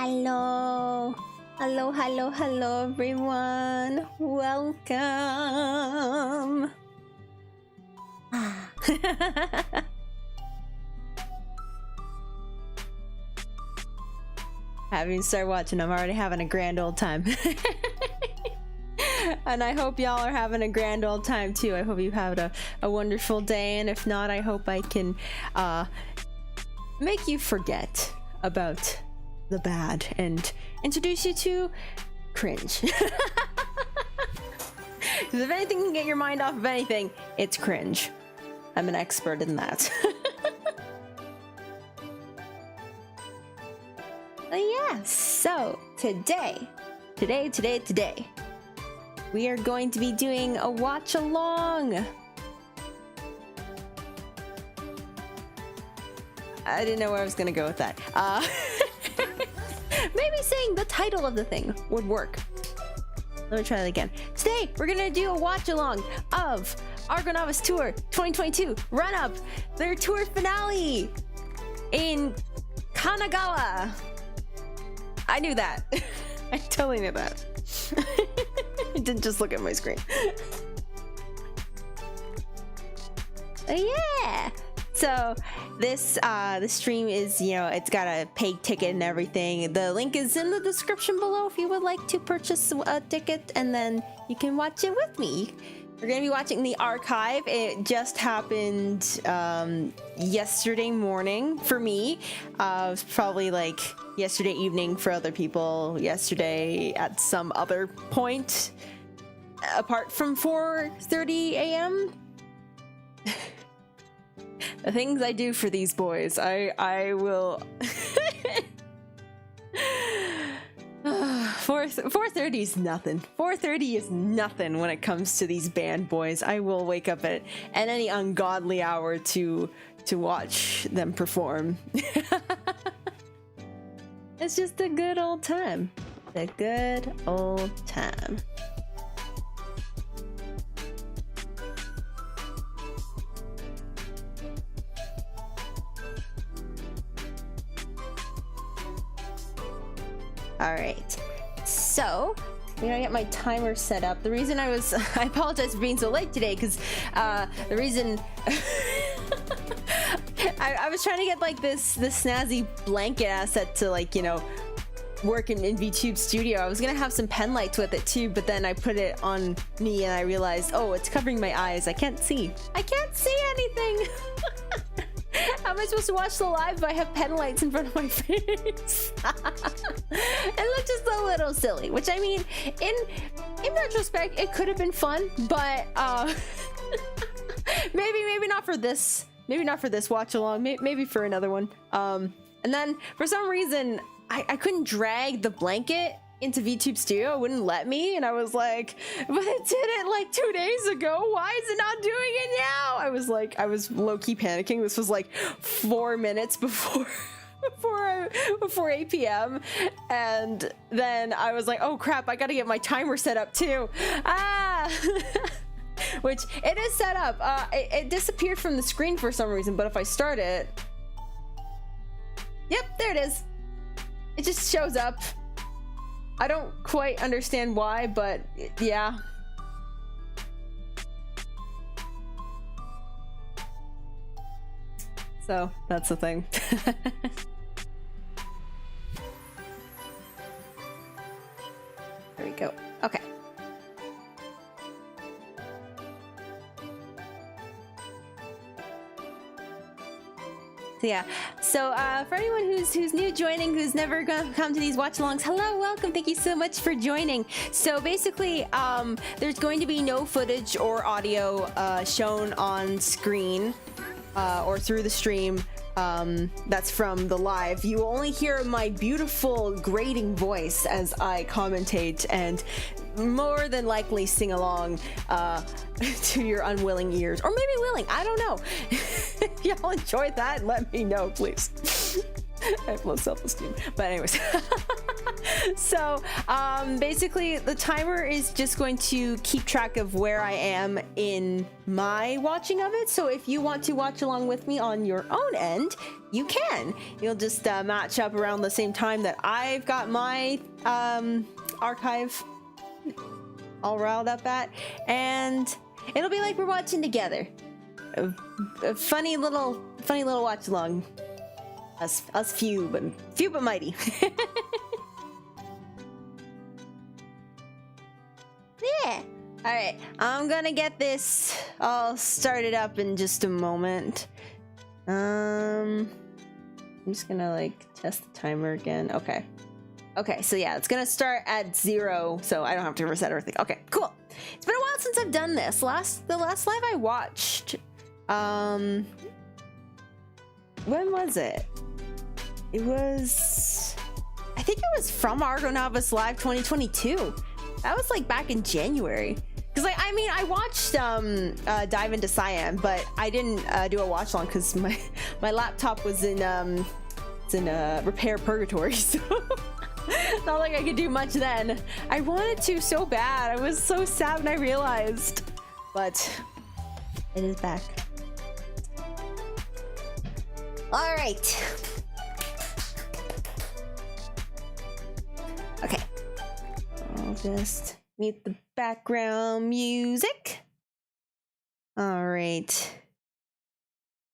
Hello. Hello, hello, hello, everyone. Welcome. I haven't even started watching. I'm already having a grand old time. And I hope y'all are having a grand old time too. I hope you had a wonderful day, and if not, I hope I can make you forget about the bad and introduce you to cringe. Because if anything can get your mind off of anything, it's cringe. I'm an expert in that. But yeah, so today, we are going to be doing a watch along. I didn't know where I was gonna go with that. Maybe saying the title of the thing would work. Let me try that again. Today, we're gonna do a watch along of Argonavis Tour 2022 Run-Up, their tour finale in Kanagawa. I knew that. I totally knew that. I didn't just look at my screen. Yeah. So this stream is, you know, it's got a paid ticket and everything. The link is in the description below if you would like to purchase a ticket, and then you can watch it with me. We're gonna be watching the archive. It just happened yesterday morning for me. It was probably like yesterday evening for other people. Yesterday at some other point, apart from 4:30 a.m. The things I do for these boys, I will. 4:30 is nothing. 4:30 is nothing when it comes to these band boys. I will wake up at any ungodly hour to watch them perform. It's just a good old time. A good old time. All right, so I'm gonna get my timer set up. The reason I apologize for being so late today, because the reason I was trying to get like this snazzy blanket asset to, like, you know, work in VTube Studio. I was gonna have some pen lights with it too, but then I put it on me and I realized, oh, it's covering my eyes. I can't see anything. How am I supposed to watch the live if I have pen lights in front of my face? It looked just a little silly, which, I mean, in retrospect, it could have been fun, but maybe not for this. Maybe not for this watch along. Maybe for another one. And then for some reason, I couldn't drag the blanket into VTube Studio. It wouldn't let me, and I was like, but it did it like 2 days ago. Why is it not doing it now? I was low-key panicking. This was like 4 minutes before 8 p.m. and then I was like, oh crap, I gotta get my timer set up too. Which it is set up. It disappeared from the screen for some reason, but if I start it, yep, there it is. It just shows up. I don't quite understand why, but yeah. So that's the thing. There we go. Okay. So yeah, so for anyone who's new joining, who's never gonna come to these watch-alongs, hello, welcome, thank you so much for joining. So basically, there's going to be no footage or audio shown on screen or through the stream. That's from the live. You will only hear my beautiful grating voice as I commentate and more than likely sing along to your unwilling ears, or maybe willing, I don't know. If y'all enjoyed that, let me know, please. I have low self-esteem. But anyways. So basically the timer is just going to keep track of where I am in my watching of it. So if you want to watch along with me on your own end, you can. You'll just match up around the same time that I've got my archive all riled up at, and it'll be like we're watching together. A funny little watch along. Us few but mighty. Yeah. All right, I'm gonna get this all started up in just a moment. I'm just gonna like test the timer again. Okay, so yeah, it's gonna start at 0, so I don't have to reset everything. Okay, cool. It's been a while since I've done this. The last live I watched, when was it? It was, I think it was from Argonavis Live 2022. That was like back in January. Cause like, I mean, I watched Dive into Cyan, but I didn't do a watch long because my laptop was in repair purgatory, so not like I could do much then. I wanted to so bad. I was so sad when I realized, but it is back. All right. Okay. I'll just mute the background music. All right.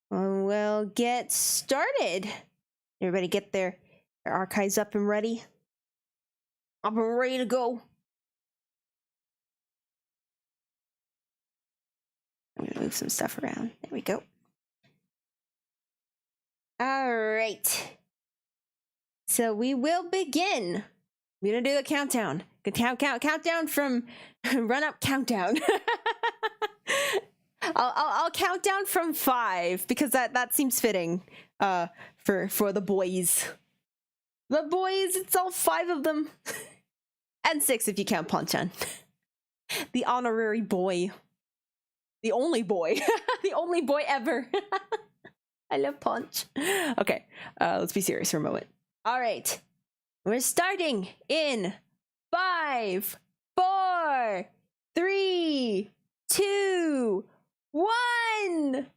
We'll get started. Everybody get their archives up and ready. Up and ready to go. I'm gonna move some stuff around. There we go. All right. So we will begin. We're gonna do a countdown. Countdown from run-up countdown. I'll count down from 5 because that seems fitting for the boys. The boys, it's all 5 of them. And 6 if you count Ponchan. The honorary boy. The only boy. The only boy ever. I love Ponch. Okay, let's be serious for a moment. All right. We're starting in 5, 4, 3, 2, 1.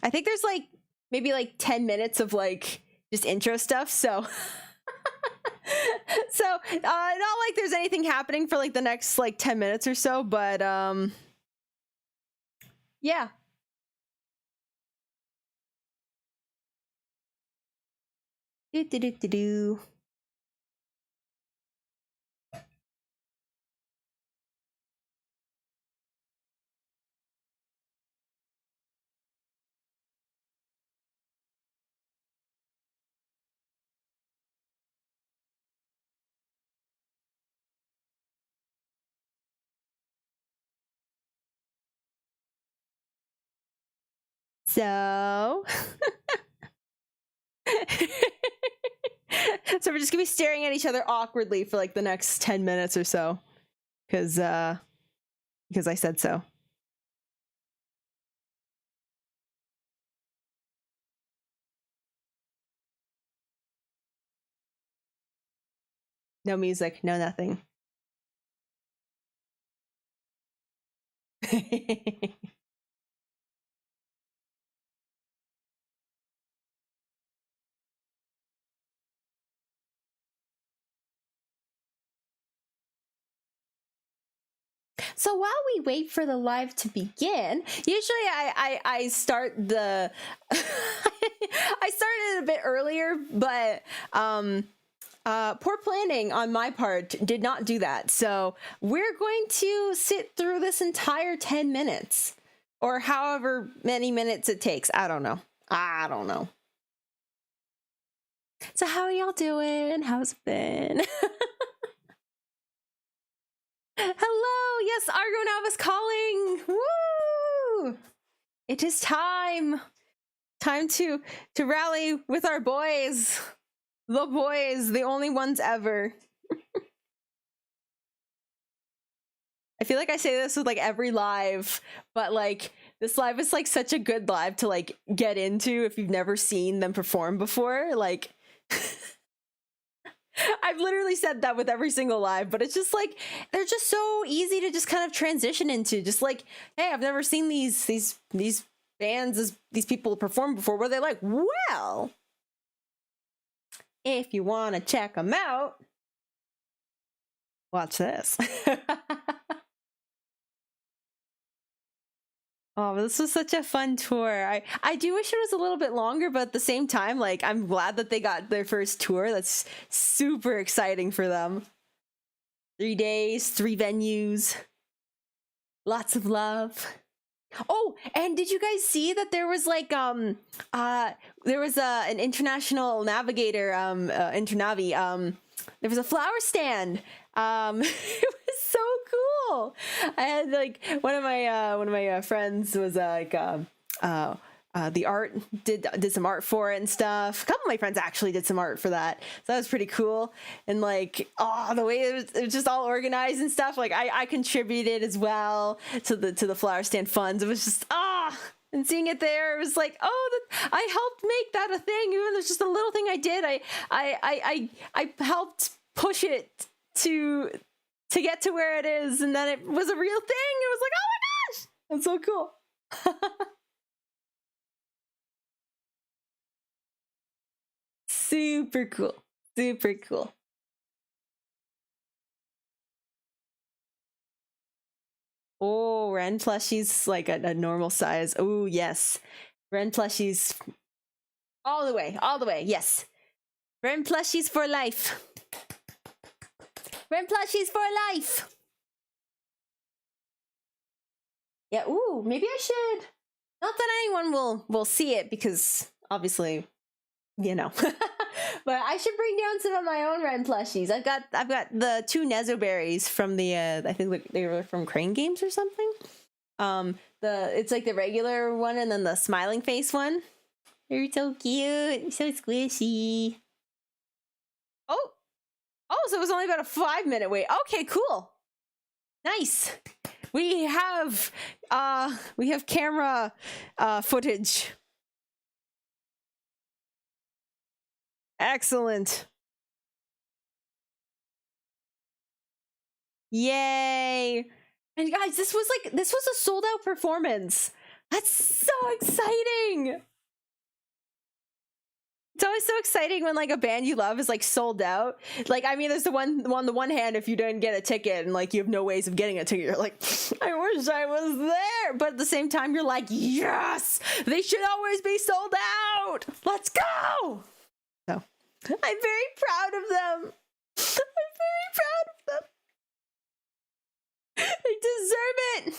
I think there's like maybe like 10 minutes of like just intro stuff, so so not like there's anything happening for like the next like 10 minutes or so, but yeah. Do. So so we're just gonna be staring at each other awkwardly for like the next 10 minutes or so, because I said so. No music, no nothing. So while we wait for the live to begin, usually I start the I started a bit earlier, but poor planning on my part did not do that. So we're going to sit through this entire 10 minutes or however many minutes it takes. I don't know. So how are y'all doing? How's it been? Hello, yes, Argonavis calling. Woo! It is time to rally with our boys. The boys, the only ones ever. I feel like I say this with like every live, but like this live is like such a good live to like get into if you've never seen them perform before. Like I've literally said that with every single live, but it's just like they're just so easy to just kind of transition into. Just like, hey, I've never seen these bands, these people perform before. Where they're like, well, if you want to check them out, watch this. Oh, this was such a fun tour. I do wish it was a little bit longer, but at the same time, like, I'm glad that they got their first tour. That's super exciting for them. 3 days, 3 venues, lots of love. Oh, and did you guys see that there was like there was an international navigator Internavi there was a flower stand. It was so cool. I had like one of my friends was like the art did some art for it and stuff. A couple of my friends actually did some art for that, so that was pretty cool. And like, oh, the way it was just all organized and stuff. Like I contributed as well to the flower stand funds. It was just and seeing it there, it was like, oh, I helped make that a thing. Even though it's just a little thing I did, I helped push it to get to where it is, and then it was a real thing. It was like, oh my gosh, that's so cool. Super cool. Super cool. Oh, Ren plushies like a normal size. Oh, yes. Ren plushies all the way. All the way. Yes. Ren plushies for life. Ren plushies for life. Yeah, ooh, maybe I should. Not that anyone will see it because obviously, you know. But I should bring down some of my own Ren plushies. I've got the 2 Nezo berries from the I think they were from Crane Games or something. It's like the regular one and then the smiling face one. They're so cute, so squishy. Oh, so it was only about a 5-minute wait. Okay, cool. Nice. We have camera footage. Excellent. Yay. And guys, this was a sold out performance. That's so exciting. It's always so exciting when like a band you love is like sold out. Like, I mean, there's on the one hand, if you didn't get a ticket and like you have no ways of getting a ticket, you're like, I wish I was there. But at the same time, you're like, yes, they should always be sold out. Let's go. So I'm very proud of them. I'm very proud of them. They deserve it.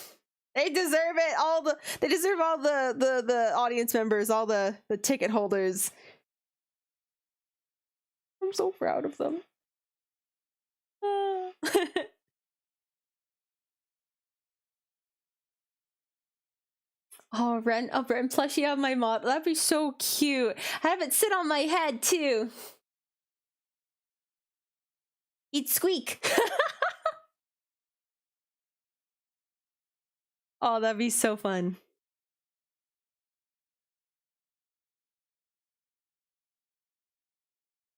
They deserve it. They deserve all the audience members, all the ticket holders. I'm so proud of them. Oh, Ren plushie on my mod. That'd be so cute. Have it sit on my head too. Eat squeak. Oh, that'd be so fun.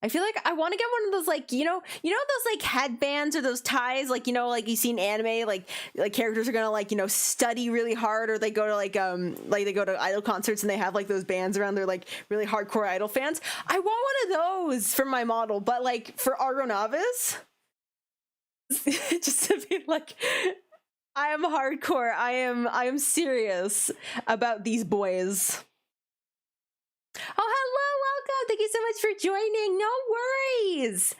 I feel like I want to get one of those, like, you know those like headbands or those ties, like, you know, like you see in anime, like characters are gonna like, you know, study really hard, or they go to like they go to idol concerts and they have like those bands around their like really hardcore idol fans. I want one of those for my model, but like for Argonavis, just to be like, I am hardcore. I am serious about these boys. Oh, hello, welcome. Thank you so much for joining. No worries.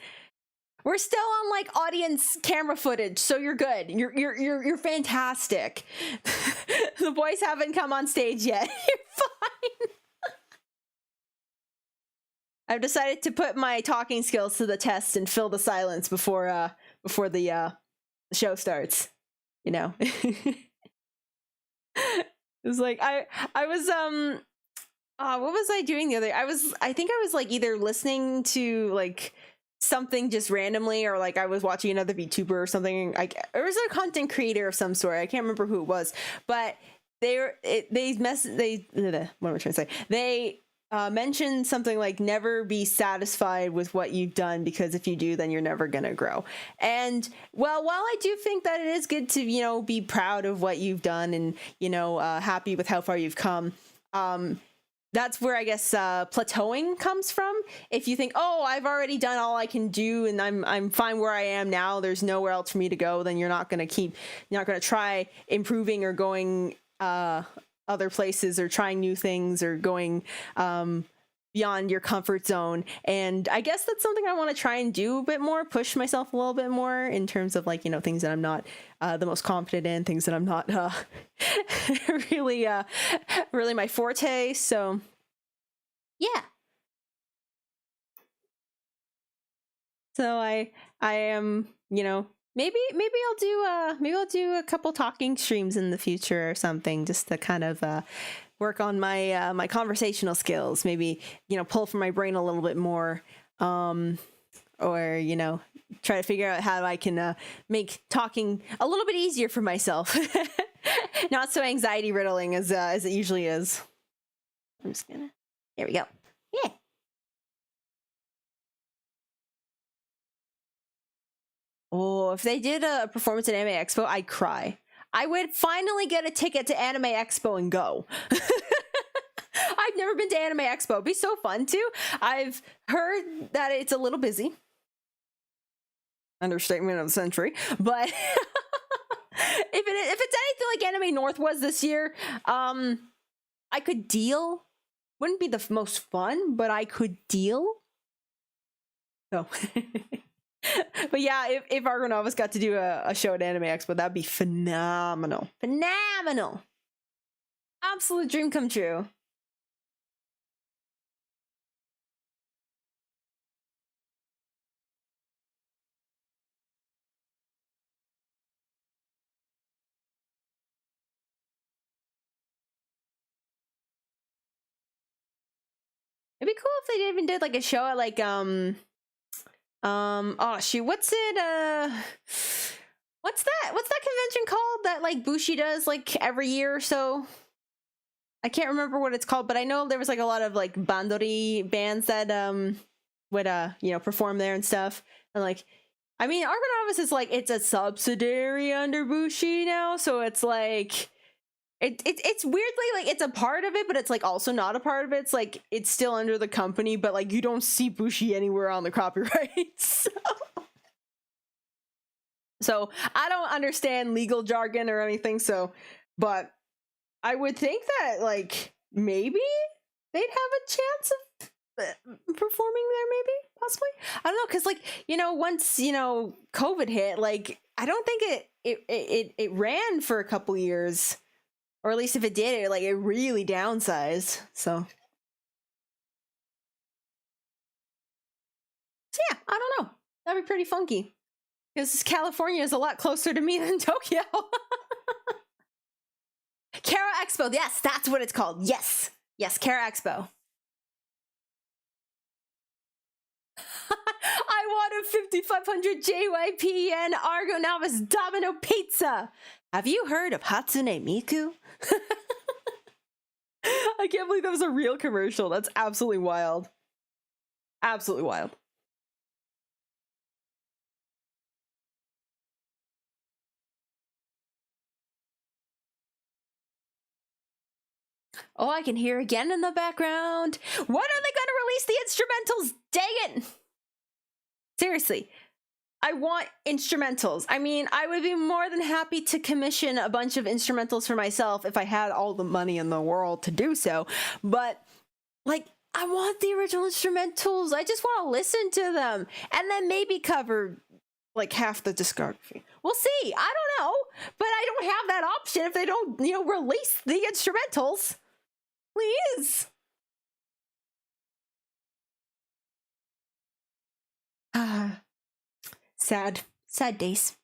We're still on like audience camera footage, so you're good. You're fantastic. The boys haven't come on stage yet. You're fine. I've decided to put my talking skills to the test and fill the silence before the show starts. You know. It was like I was what was I doing the other? I think I was like either listening to like something just randomly, or like I was watching another VTuber or something, like, or was a content creator of some sort. I can't remember who it was, but what am I trying to say? They mentioned something like never be satisfied with what you've done, because if you do, then you're never gonna grow. And well, while I do think that it is good to, you know, be proud of what you've done and, you know, happy with how far you've come, that's where I guess plateauing comes from. If you think, oh, I've already done all I can do and I'm fine where I am now, there's nowhere else for me to go, then you're not going to try improving or going other places or trying new things or going beyond your comfort zone. And I guess that's something I want to try and do a bit more, push myself a little bit more in terms of, like, you know, things that I'm not the most confident in, things that I'm not really my forte. So yeah. So I am, you know, maybe I'll do a couple talking streams in the future or something, just to kind of work on my my conversational skills, maybe, you know, pull from my brain a little bit more, or, you know, try to figure out how I can make talking a little bit easier for myself. Not so anxiety riddling as it usually is. I'm just gonna, there we go. Yeah. Oh, if they did a performance at Anime Expo, I'd cry. I would finally get a ticket to Anime Expo and go. I've never been to Anime Expo. It'd be so fun too. I've heard that it's a little busy. Understatement of the century. But if it's anything like Anime North was this year, I could deal. Wouldn't be the most fun, but I could deal. So but yeah, if Argonavis got to do a show at Anime Expo, that'd be phenomenal. Phenomenal. Absolute dream come true. It'd be cool if they even did like a show at like oh shoot, what's that convention called that like Bushi does like every year or so? I can't remember what it's called, but I know there was like a lot of like bandori bands that would you know, perform there and stuff. And like, I mean, Argonavis is like, it's a subsidiary under Bushi now, so it's like it's weirdly like it's a part of it, but it's like also not a part of it. It's like it's still under the company, but like you don't see Bushi anywhere on the copyrights. So I don't understand legal jargon or anything. So, but I would think that like maybe they'd have a chance of performing there, maybe, possibly. I don't know, because like, you know, once, you know, COVID hit, like I don't think it ran for a couple years. Or at least if it did, it really downsized. So yeah, I don't know. That'd be pretty funky. Because California is a lot closer to me than Tokyo. Kara Expo, yes, that's what it's called. Yes, Kara Expo. I want a 5500 JYP and Argonavis Domino Pizza. Have you heard of Hatsune Miku? I can't believe that was a real commercial. That's absolutely wild. Absolutely wild. Oh, I can hear again in the background. When are they going to release the instrumentals? Dang it! Seriously. I want instrumentals. I mean, I would be more than happy to commission a bunch of instrumentals for myself if I had all the money in the world to do so. But, like, I want the original instrumentals. I just want to listen to them. And then maybe cover, like, half the discography. We'll see. I don't know. But I don't have that option if they don't, you know, release the instrumentals. Please. Sad days.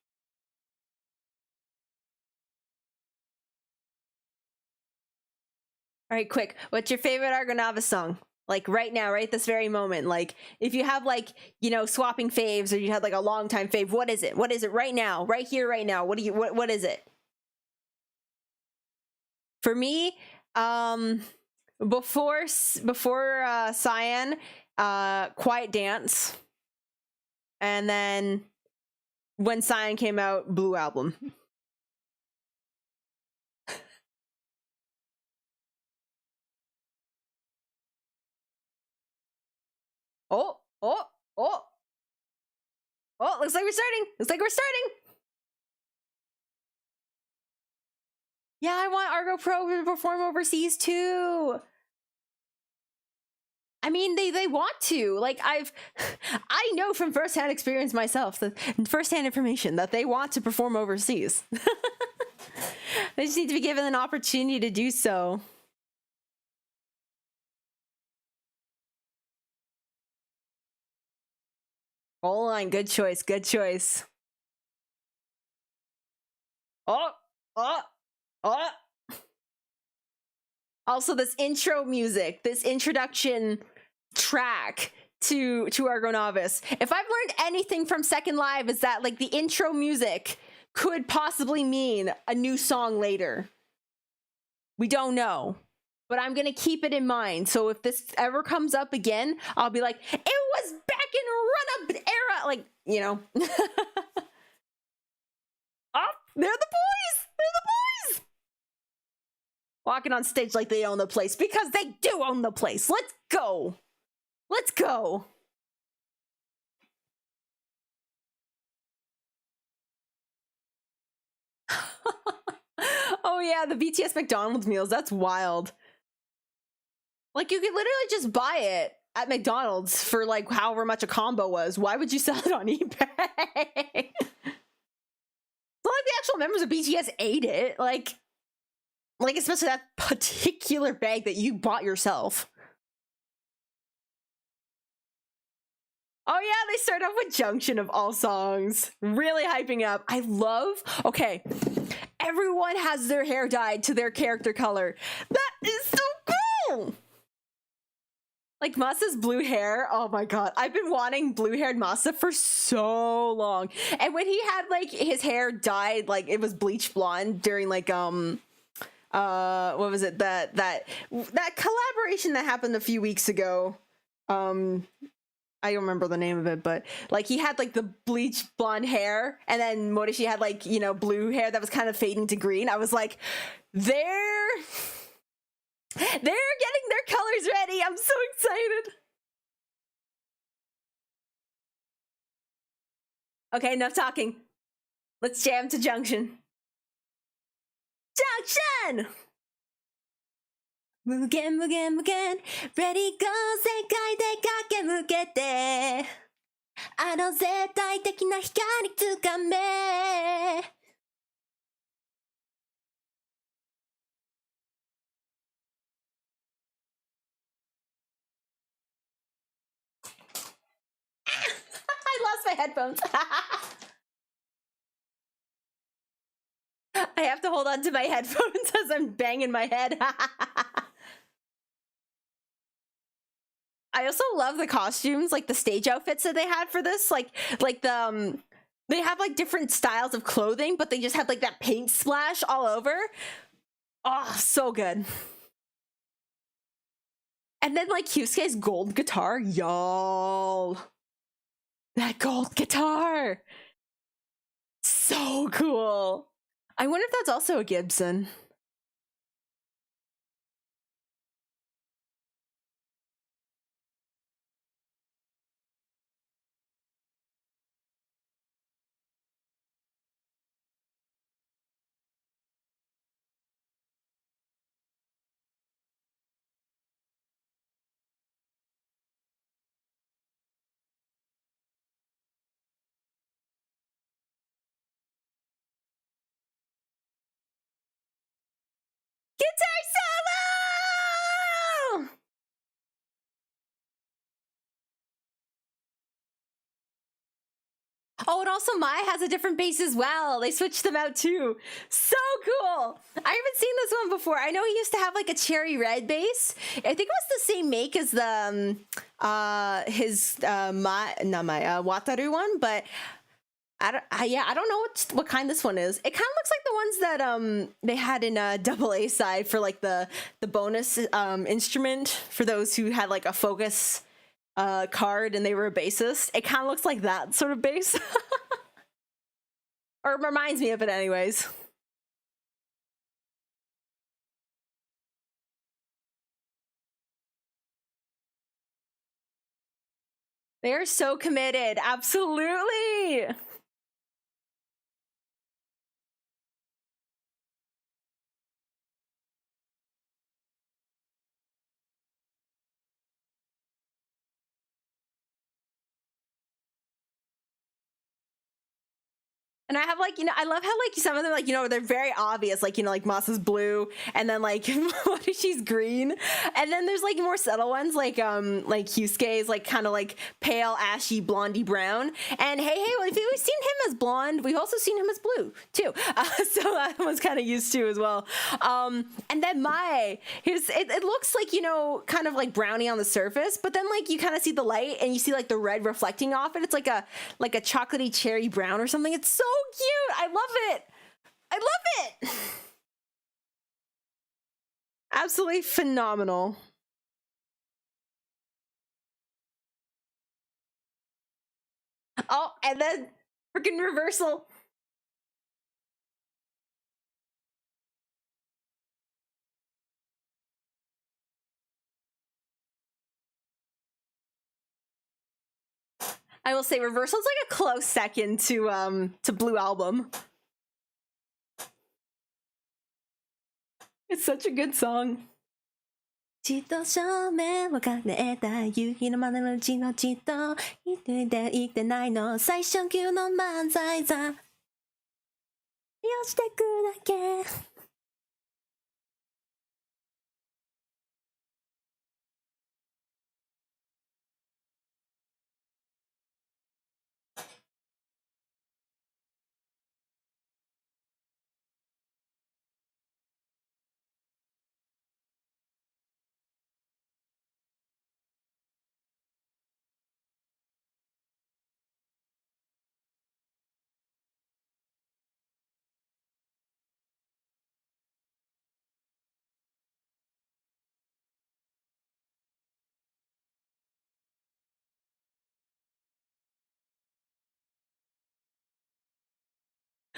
All right, quick. What's your favorite Argonavis song? Like right now, right this very moment. Like if you have like, you know, swapping faves, or you had like a long time fave, what is it? What is it right now? Right here, right now. What is it? For me, before Cyan, Quiet Dance. And then when Cyan came out, Blue Album. Oh, oh, oh. Oh, looks like we're starting. Looks like we're starting. Yeah, I want Argo Pro to perform overseas too. I mean, they want to. Like I know from firsthand experience myself, that firsthand information, that they want to perform overseas. They just need to be given an opportunity to do so. Goal line, good choice, good choice. Oh, oh, oh. Also, this intro music, this introduction track to Argonavis. If I've learned anything from Second Live, is that like the intro music could possibly mean a new song later. We don't know, but I'm gonna keep it in mind. So if this ever comes up again, I'll be like, it was back in run-up era, like, you know. Oh, they're the boys! They're the boys! Walking on stage like they own the place, because they do own the place. Let's go. Let's go. Oh yeah, the BTS McDonald's meals. That's wild. Like you could literally just buy it at McDonald's for like however much a combo was. Why would you sell it on eBay? It's not like the actual members of BTS ate it. Like especially that particular bag that you bought yourself. Oh yeah, they start off with Junction of all songs. Really hyping up. I love, okay, everyone has their hair dyed to their character color. That is so cool! Like Masa's blue hair, oh my god. I've been wanting blue-haired Masa for so long. And when he had like his hair dyed, like it was bleach blonde during like what was it? That collaboration that happened a few weeks ago. I don't remember the name of it, but like he had like the bleach blonde hair, and then Morishi had like, you know, blue hair that was kind of fading to green. I was like, they're getting their colors ready. I'm so excited. Okay, enough talking. Let's jam to Junction. Junction! Mugen mugen mugen, ready go, 世界で駆け抜けて、あの絶対的な光つかめ。I lost my headphones. I have to hold on to my headphones as I'm banging my head. I also love the costumes, like the stage outfits that they had for this. Like the they have like different styles of clothing, but they just have like that paint splash all over. Oh, so good. And then like Kyusuke's gold guitar, y'all. That gold guitar. So cool. I wonder if that's also a Gibson. Guitar solo! Oh, and also Mai has a different bass as well. They switched them out too. So cool. cool. I haven't seen this one before. I know he used to have like a cherry red base. I think it was the same make as the Wataru one, but I don't know what kind this one is. It kind of looks like the ones that they had in double A side for like the bonus instrument for those who had like a focus card and they were a bassist. It kind of looks like that sort of bass. Or it reminds me of it anyways. They are so committed. Absolutely. And I have like, I love how like some of them, like, they're very obvious, like, like Moss is blue and then like she's green. And then there's like more subtle ones like Hyusuke is like kind of like pale, ashy, blondie brown. And hey, we've seen him as blonde. We've also seen him as blue too. So that was kind of used to as well. And then it looks like, kind of like brownie on the surface, but then like you kind of see the light and you see like the red reflecting off it. It's like a chocolatey cherry brown or something. It's so cute. I love it. Absolutely phenomenal. Oh, and then freaking reversal. I will say reversal's like a close second to Blue Album. It's such a good song. ちと正面を兼ねた夕日の真んうちのちと一人で生きてないの最初級の漫才座よしてくだけ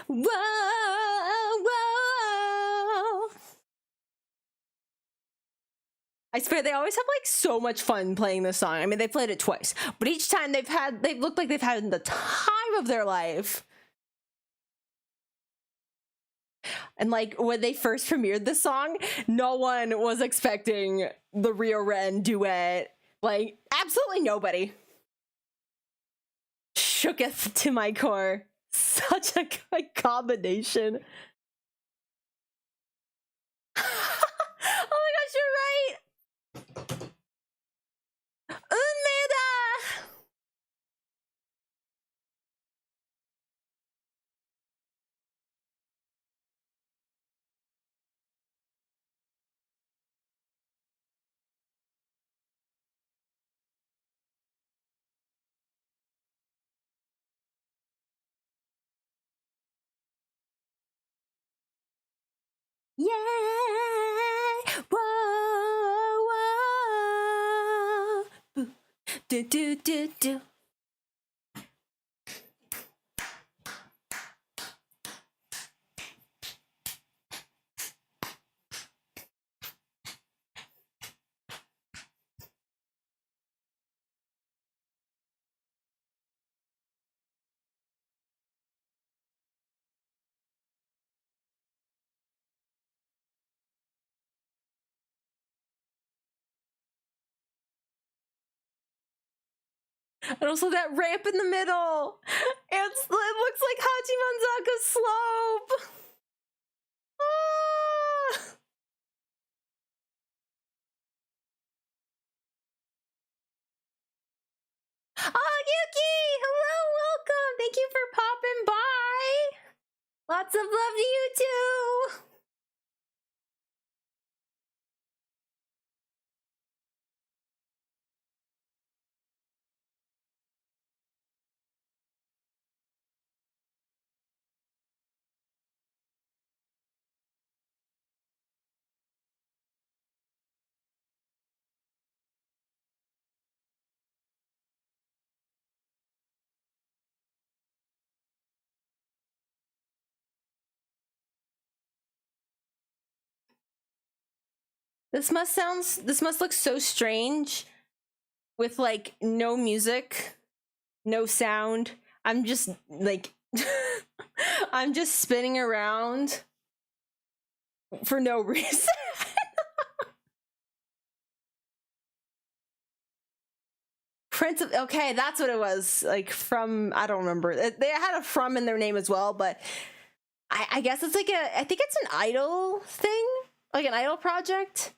Whoa, whoa. I swear they always have like so much fun playing this song. I mean, they played it twice, but each time they've looked like they've had the time of their life. And like when they first premiered this song, no one was expecting the Rio Ren duet. Like absolutely nobody. Shooketh to my core. Such a good combination. Oh my gosh, you're right. Unmeda. Yeah. Whoa, whoa. Do do do do. And also that ramp in the middle. It looks like Hachimanzaka's slope. Ah! Oh, Yuki! Hello, welcome! Thank you for popping by! Lots of love to you too! This must look so strange with like no music, no sound. I'm just like I'm just spinning around for no reason. Prince of, okay, that's what it was. Like from, I don't remember. They had a from in their name as well, but I guess it's like I think it's an idol thing, like an idol project.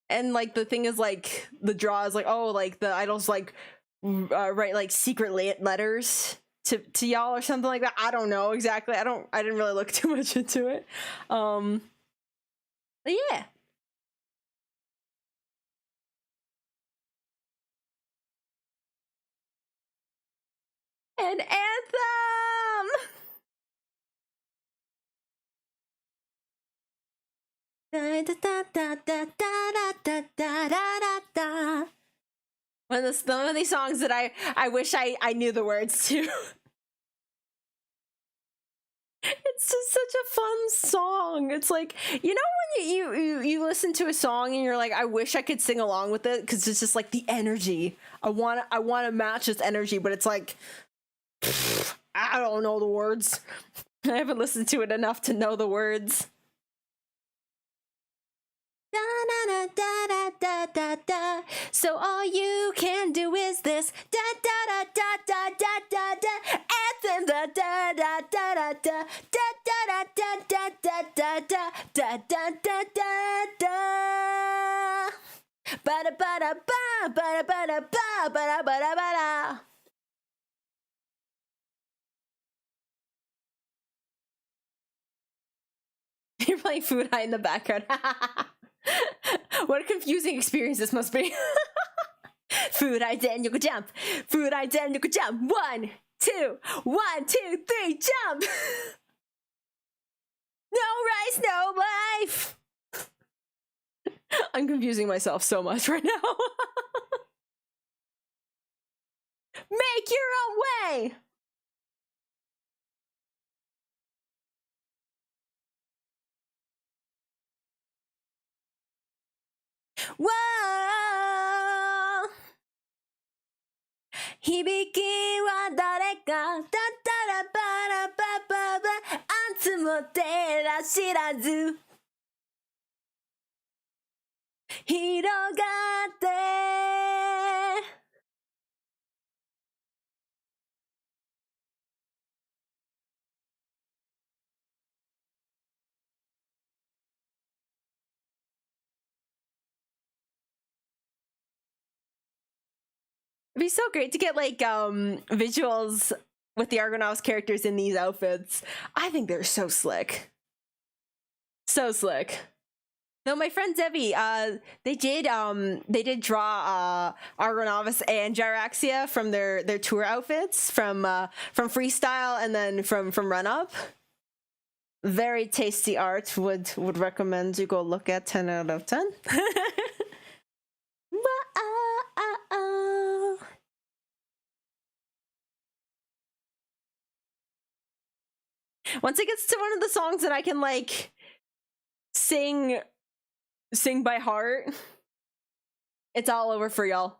And like the thing is like the draw is like, oh, like the idols like write like secret letters to y'all or something like that. I don't know exactly. I didn't really look too much into it. But yeah. An anthem. Da, da, da, da, da, da, da, da, da, da. One of these songs that I wish I knew the words to. It's just such a fun song. It's like, you know when you listen to a song and you're like, I wish I could sing along with it because it's just like the energy. I want to match this energy, but it's like I don't know the words. I haven't listened to it enough to know the words. Da, da, da, da, da, da, da. So all you can do is this. Da da da da da da da. Anthem. Da da da da da da. Da da da da da da da da da da da da. Ba da ba da ba ba da ba da ba ba da ba da ba da. You're playing Food High in the background. What a confusing experience this must be. Food High, then you could jump. Food High, then you could jump. 1, 2, 1, 2, 3, jump. No rice, no life. I'm confusing myself so much right now. Make your own way. Whoa! 響きは誰かだったらバラバババ集まってら知らず広がってIt'd be so great to get like visuals with the Argonavis characters in these outfits. I think they're so slick. So slick. No, my friend Debbie, they did draw Argonavis and Gyraxia from their tour outfits from Freestyle and then from Run-Up. Very tasty art. Would recommend you go look at. 10 out of 10. Once it gets to one of the songs that I can like sing by heart, it's all over for y'all.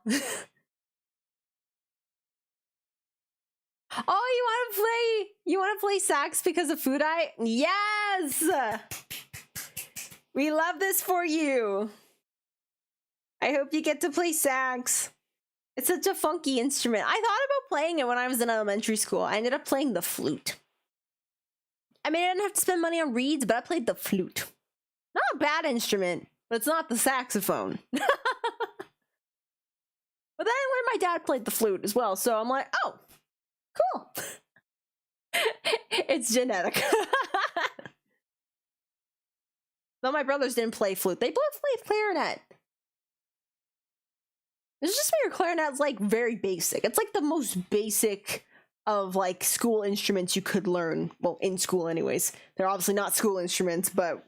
Oh, you want to play sax because of Food Eye? Yes! We love this for you. I hope you get to play sax. It's such a funky instrument. I thought about playing it when I was in elementary school. I ended up playing the flute. I mean, I didn't have to spend money on reeds, but I played the flute. Not a bad instrument, but it's not the saxophone. But then I learned my dad played the flute as well, so I'm like, oh, cool. It's genetic. Though my brothers didn't play flute, they both played clarinet. It's just your clarinet's like very basic. It's like the most basic of like school instruments you could learn. Well, in school anyways. They're obviously not school instruments, but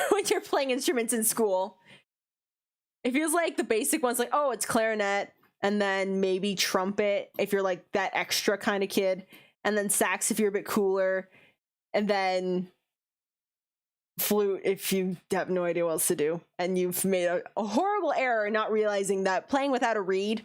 when you're playing instruments in school, it feels like the basic ones like, oh, it's clarinet, and then maybe trumpet if you're like that extra kind of kid, and then sax if you're a bit cooler, and then flute if you have no idea what else to do, and you've made a horrible error not realizing that playing without a reed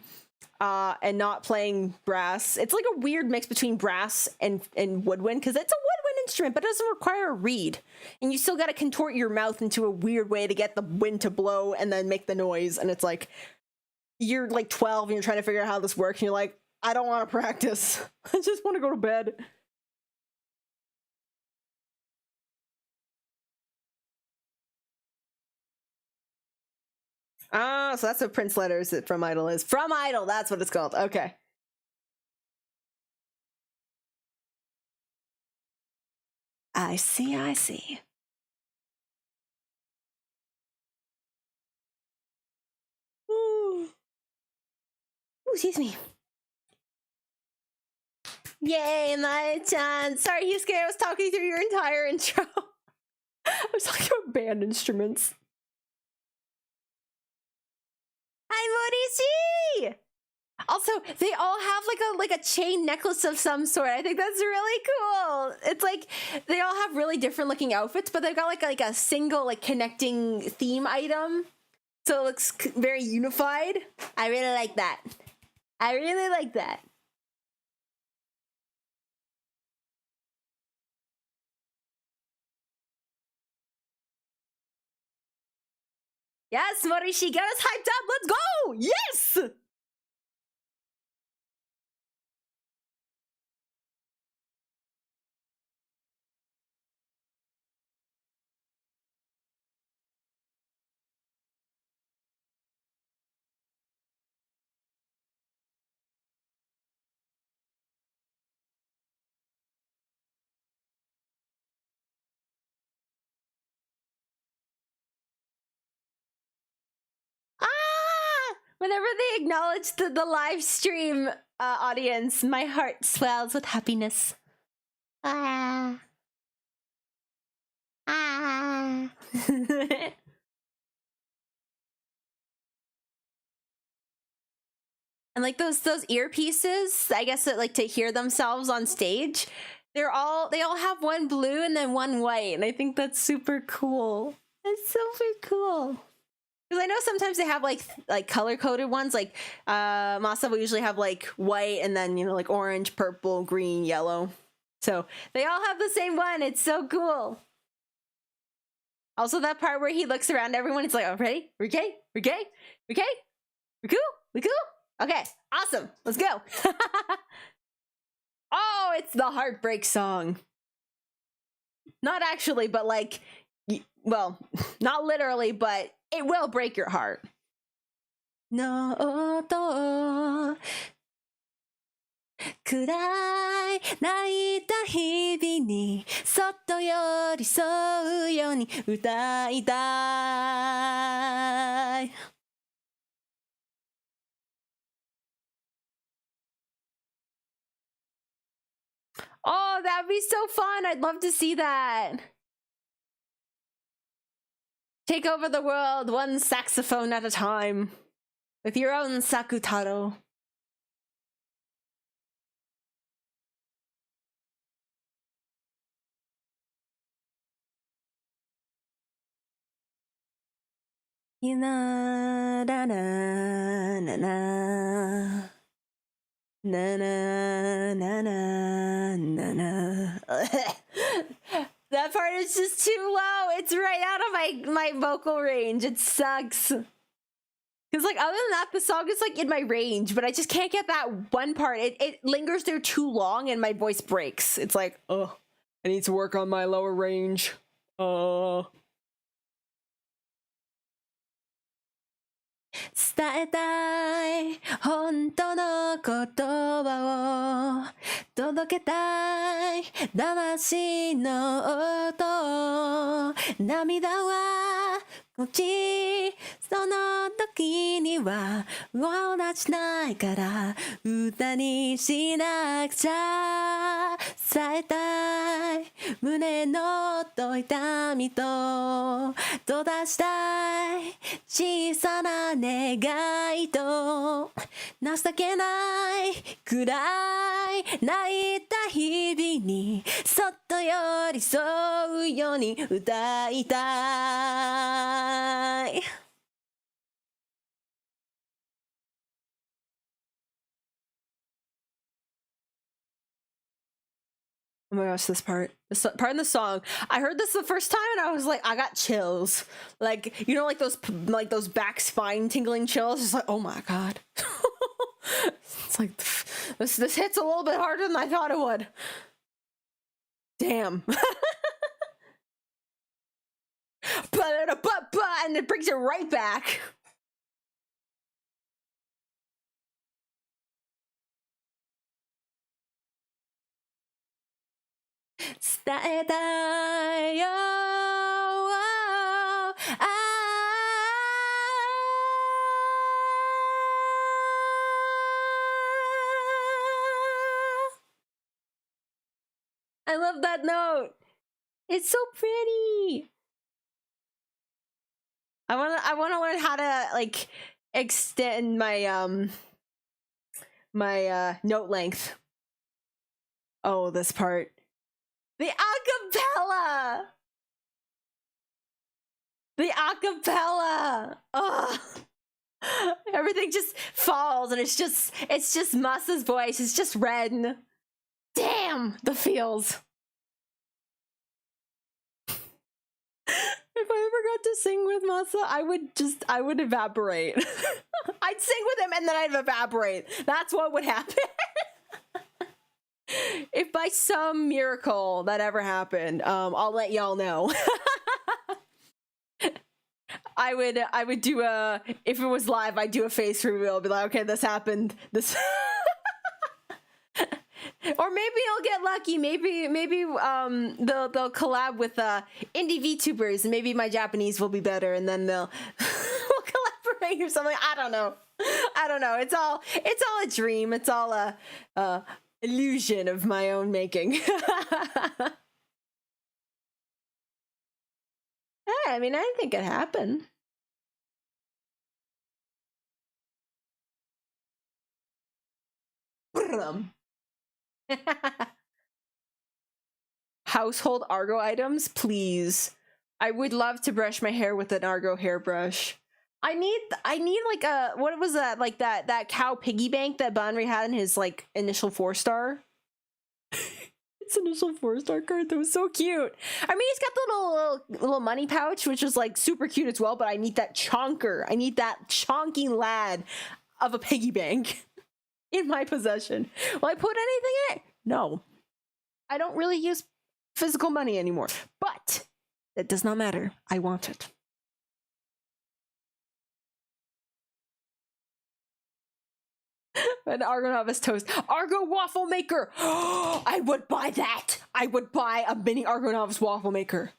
and not playing brass, it's like a weird mix between brass and woodwind, because it's a woodwind instrument but it doesn't require a reed, and you still got to contort your mouth into a weird way to get the wind to blow and then make the noise. And it's like you're like 12 and you're trying to figure out how this works, and you're like, I don't want to practice. I just want to go to bed. Ah, so that's what Prince Letters from Idol is. From Idol, that's what it's called. Okay. I see, I see. Ooh. Ooh, excuse me. Yay, my chan. Sorry, Yusuke, I was talking through your entire intro. I was talking about band instruments. Hi, Morishi! Also, they all have like a chain necklace of some sort. I think that's really cool. It's like they all have really different looking outfits, but they've got like a single like connecting theme item, so it looks very unified. I really like that. I really like that. Yes, Morishi, get us hyped up. Let's go! Yes! Whenever they acknowledge the live stream audience, my heart swells with happiness. Ah. Ah. And like those earpieces, I guess that like to hear themselves on stage, they all have one blue and then one white, and I think that's super cool. That's super cool. Because I know sometimes they have like color coded ones, like Masa will usually have like white and then, you know, like orange, purple, green, yellow. So they all have the same one. It's so cool. Also that part where he looks around everyone, it's like, oh, ready? We're okay? We're okay? We're okay? We're cool? We cool? Okay, awesome. Let's go. Oh, it's the heartbreak song. Not actually, but like, well, not literally, but it will break your heart. No oto 暗い泣いた日々にそっと寄り添うように歌いたい。Oh, that'd be so fun. I'd love to see that. Take over the world one saxophone at a time with your own Sakutaro. Na na na na na na na na na na. That part is just too low. It's right out of my vocal range. It sucks. Because like other than that, the song is like in my range, but I just can't get that one part. It lingers there too long and my voice breaks. It's like, oh, I need to work on my lower range. 伝えたい本当の言葉を届けたい魂の音涙はこっちその時には同じないから歌にしなくちゃ伝えたい胸のと痛みと閉ざしたい小さな願いと情けないくらい泣いた日々にそっと寄り添うように歌いたい。Oh my gosh, this part in the song. I heard this the first time and I was like, I got chills. Like, you know, like those back spine tingling chills. Just like, oh my god. It's like this hits a little bit harder than I thought it would. Damn. And it brings it right back. I love that note. It's so pretty. I wanna learn how to like extend my my note length. Oh, this part. The acapella! The acapella! Ugh. Everything just falls and it's just Masa's voice. It's just Ren. Damn, the feels. If I ever got to sing with Masa, I would evaporate. I'd sing with him and then I'd evaporate. That's what would happen. If by some miracle that ever happened, I'll let y'all know. I would do if it was live, I'd do a face reveal, be like, okay, this happened. This or maybe I'll get lucky. Maybe they'll collab with indie VTubers and maybe my Japanese will be better and then they'll we'll collaborate or something. I don't know. It's all a dream. It's all a illusion of my own making. I mean, I think it happened. Household Argo items, please. I would love to brush my hair with an Argo hairbrush. I need like a, what was that, like that cow piggy bank that Banri had in his like initial 4-star. It's initial 4-star card that was so cute. I mean, he's got the little money pouch, which is like super cute as well, but I need that chonker. I need that chonky lad of a piggy bank in my possession. Will I put anything in it? No. I don't really use physical money anymore, but that does not matter. I want it. An Argonavis toast. Argo waffle maker. I would buy that. I would buy a mini Argonavis waffle maker.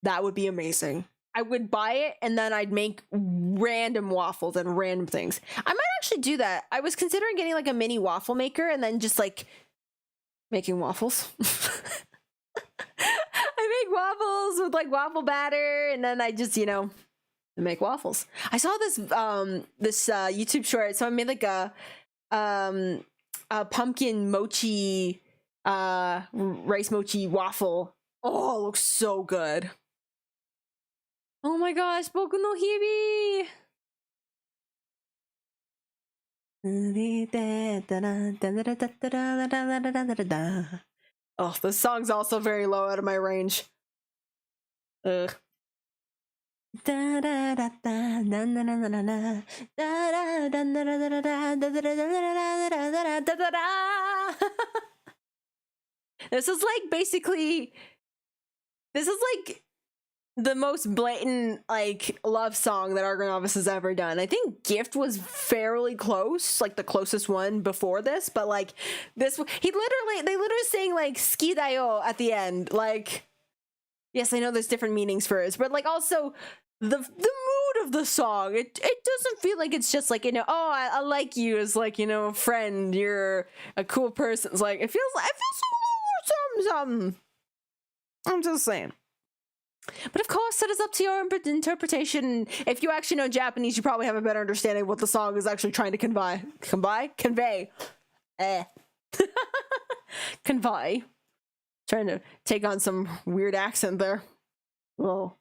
That would be amazing. I would buy it and then I'd make random waffles and random things. I might actually do that. I was considering getting like a mini waffle maker and then just like making waffles. I make waffles with like waffle batter and then I just, you know, make waffles. I saw this YouTube short, so I made like a pumpkin mochi rice mochi waffle. Oh, it looks so good. Oh my gosh, Boku no Hibi. Oh, this song's also very low out of my range. Ugh. This is like basically, this is like the most blatant like love song that Argonavis has ever done. I think Gift was fairly close, like the closest one before this, but like this, they literally saying like "ski da yo" at the end. Like, yes, I know there's different meanings for it, but like also the mood of the song. It doesn't feel like it's just like, you know, oh, I like you as like, you know, a friend. You're a cool person. It's like it feels a little more something. I'm just saying. But of course, that is up to your interpretation. If you actually know Japanese, you probably have a better understanding of what the song is actually trying to convey. Convey. Convey. Trying to take on some weird accent there. Whoa.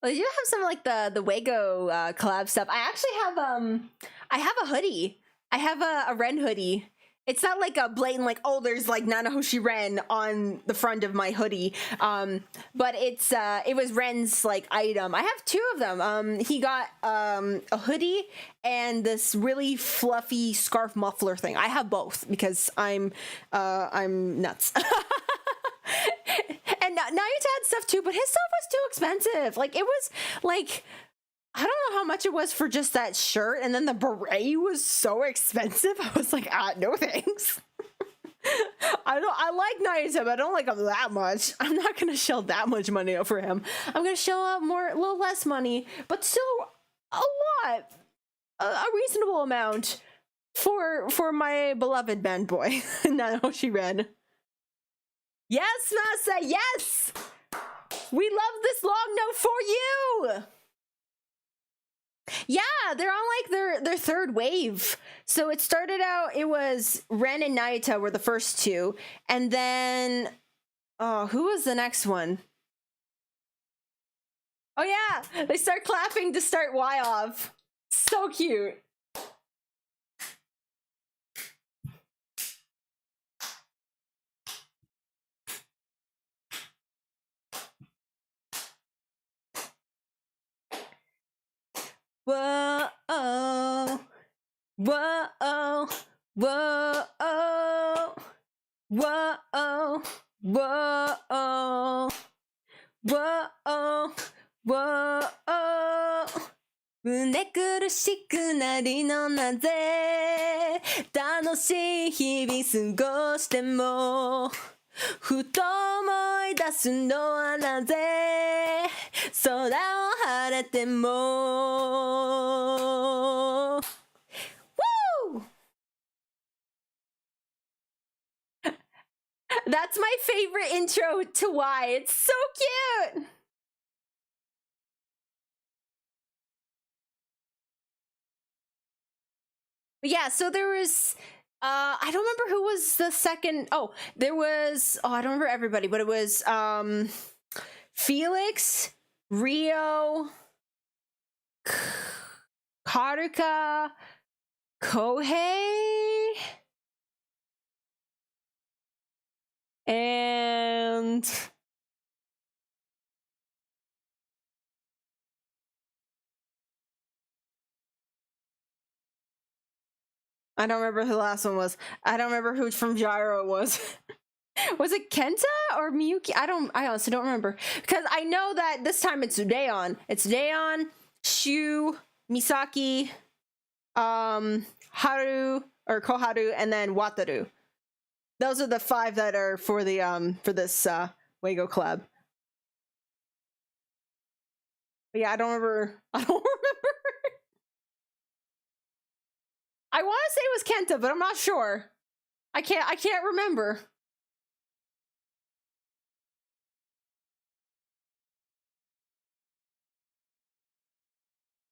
Well, you have some like the Wago collab stuff. I actually have a hoodie. I have a Ren hoodie. It's not like a blatant like, oh, there's like Nanahoshi Ren on the front of my hoodie. But it was Ren's like item. I have two of them. He got a hoodie and this really fluffy scarf muffler thing. I have both because I'm nuts. And Naito had stuff too, but his stuff was too expensive. Like it was like, I don't know how much it was for just that shirt, and then the beret was so expensive. I was like, no thanks. I like Naito, but I don't like him that much. I'm not gonna shell that much money out for him. I'm gonna shell out a little less money, but still a lot, a reasonable amount for my beloved band boy, Nanahoshi Ren. Yes, Masa, yes! We love this long note for you! Yeah, they're on like their third wave. So it started out, it was Ren and Naito were the first two. And then, oh, who was the next one? Oh yeah, they start clapping to start Y off. So cute. Whoa, oh, whoa, oh, whoa, oh, whoa, oh, whoa, oh, whoa, oh, whoa, oh. 胸苦しくなりのなぜ楽しい日々過ごしてもふと思い出すのはなぜ空を晴れても Woo! That's my favorite intro to Y. It's so cute! But yeah, so there was I don't remember who was the second. Oh, there was I don't remember everybody, but it was Felix, Rio, Haruka, Kohei, and I don't remember who the last one was. I don't remember who from Gyro was. Was it Kenta or Miyuki? I honestly don't remember. Because I know that this time it's Daeon. It's Daeon, Shu, Misaki, Haru or Koharu, and then Wataru. Those are the 5 that are for the for this Wago collab. But yeah, I don't remember. I want to say it was Kenta, but I'm not sure. I can't remember.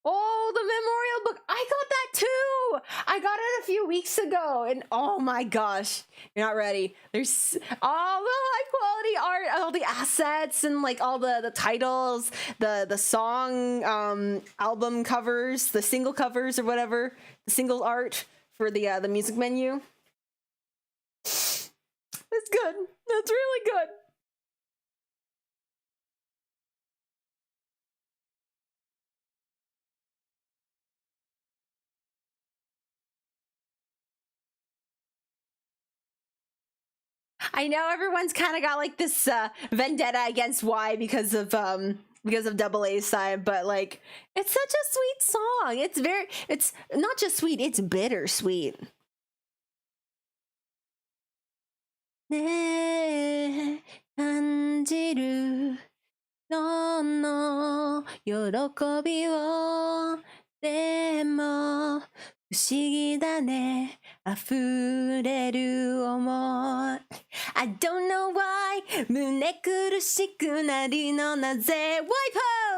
Oh, the memorial book. I got that too. I got it a few weeks ago. And oh my gosh, you're not ready. There's all the high quality art, all the assets and like all the titles, the song album covers, the single covers or whatever, the single art for the music menu. That's good. That's really good. I know everyone's kind of got like this vendetta against Y because of Double A's side, but like it's such a sweet song. It's not just sweet, it's bittersweet. ねえ感じるどの喜びをでも不思議だね溢れる想い I don't know why 胸苦しくなりのなぜ Why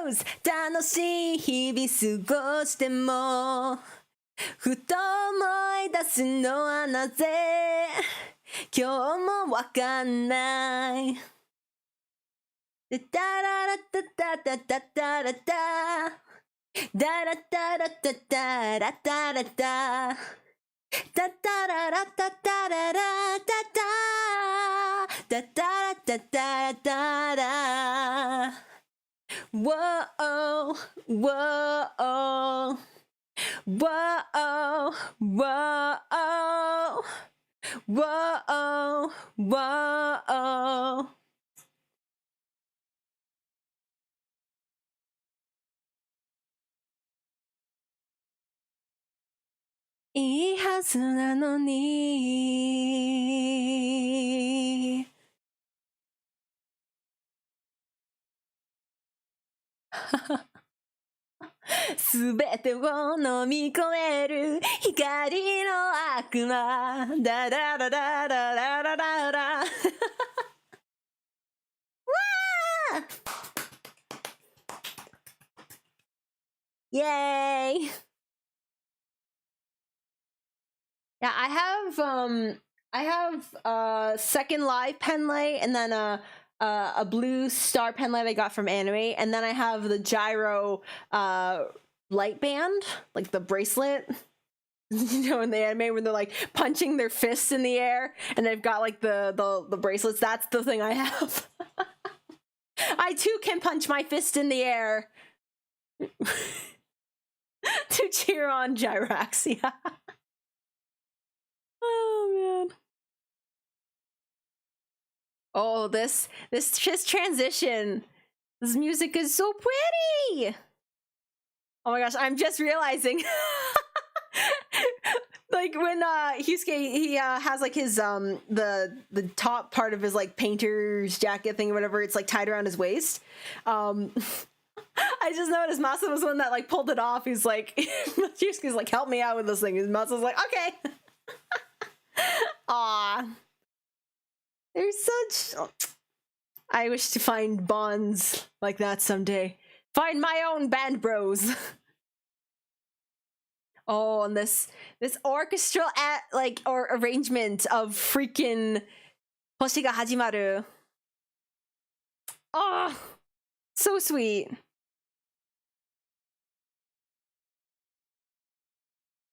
pose 楽しい日々過ごしてもふと思い出すのはなぜ今日もわかんないダララタタタタタラタダラタラタタラタラタタタララタタララタタタタラタタタラ Whoa Whoa Whoa Whoa Whoa Whoa いいはずなのにすべてを飲み込める光の悪魔ダダダダダダダダダわーイエーイ Yeah, I have second live Penlight and then a blue star Penlight I got from anime, and then I have the gyro light band, like the bracelet. You know, in the anime when they're like punching their fists in the air and they've got like the bracelets. That's the thing I have. I too can punch my fist in the air to cheer on Gyrax. Yeah. Oh man. Oh, this just transition. This music is so pretty. Oh my gosh, I'm just realizing. Like when Hyusuke he has like his the top part of his like painter's jacket thing or whatever, it's like tied around his waist. I just noticed Masa was the one that like pulled it off. He's like Hyusuke's like, help me out with this thing. And Masa's like, okay. Aw. There's such I wish to find bonds like that someday. Find my own band bros. Oh, and this orchestral or arrangement of freaking Hoshi ga Hajimaru. Oh, so sweet.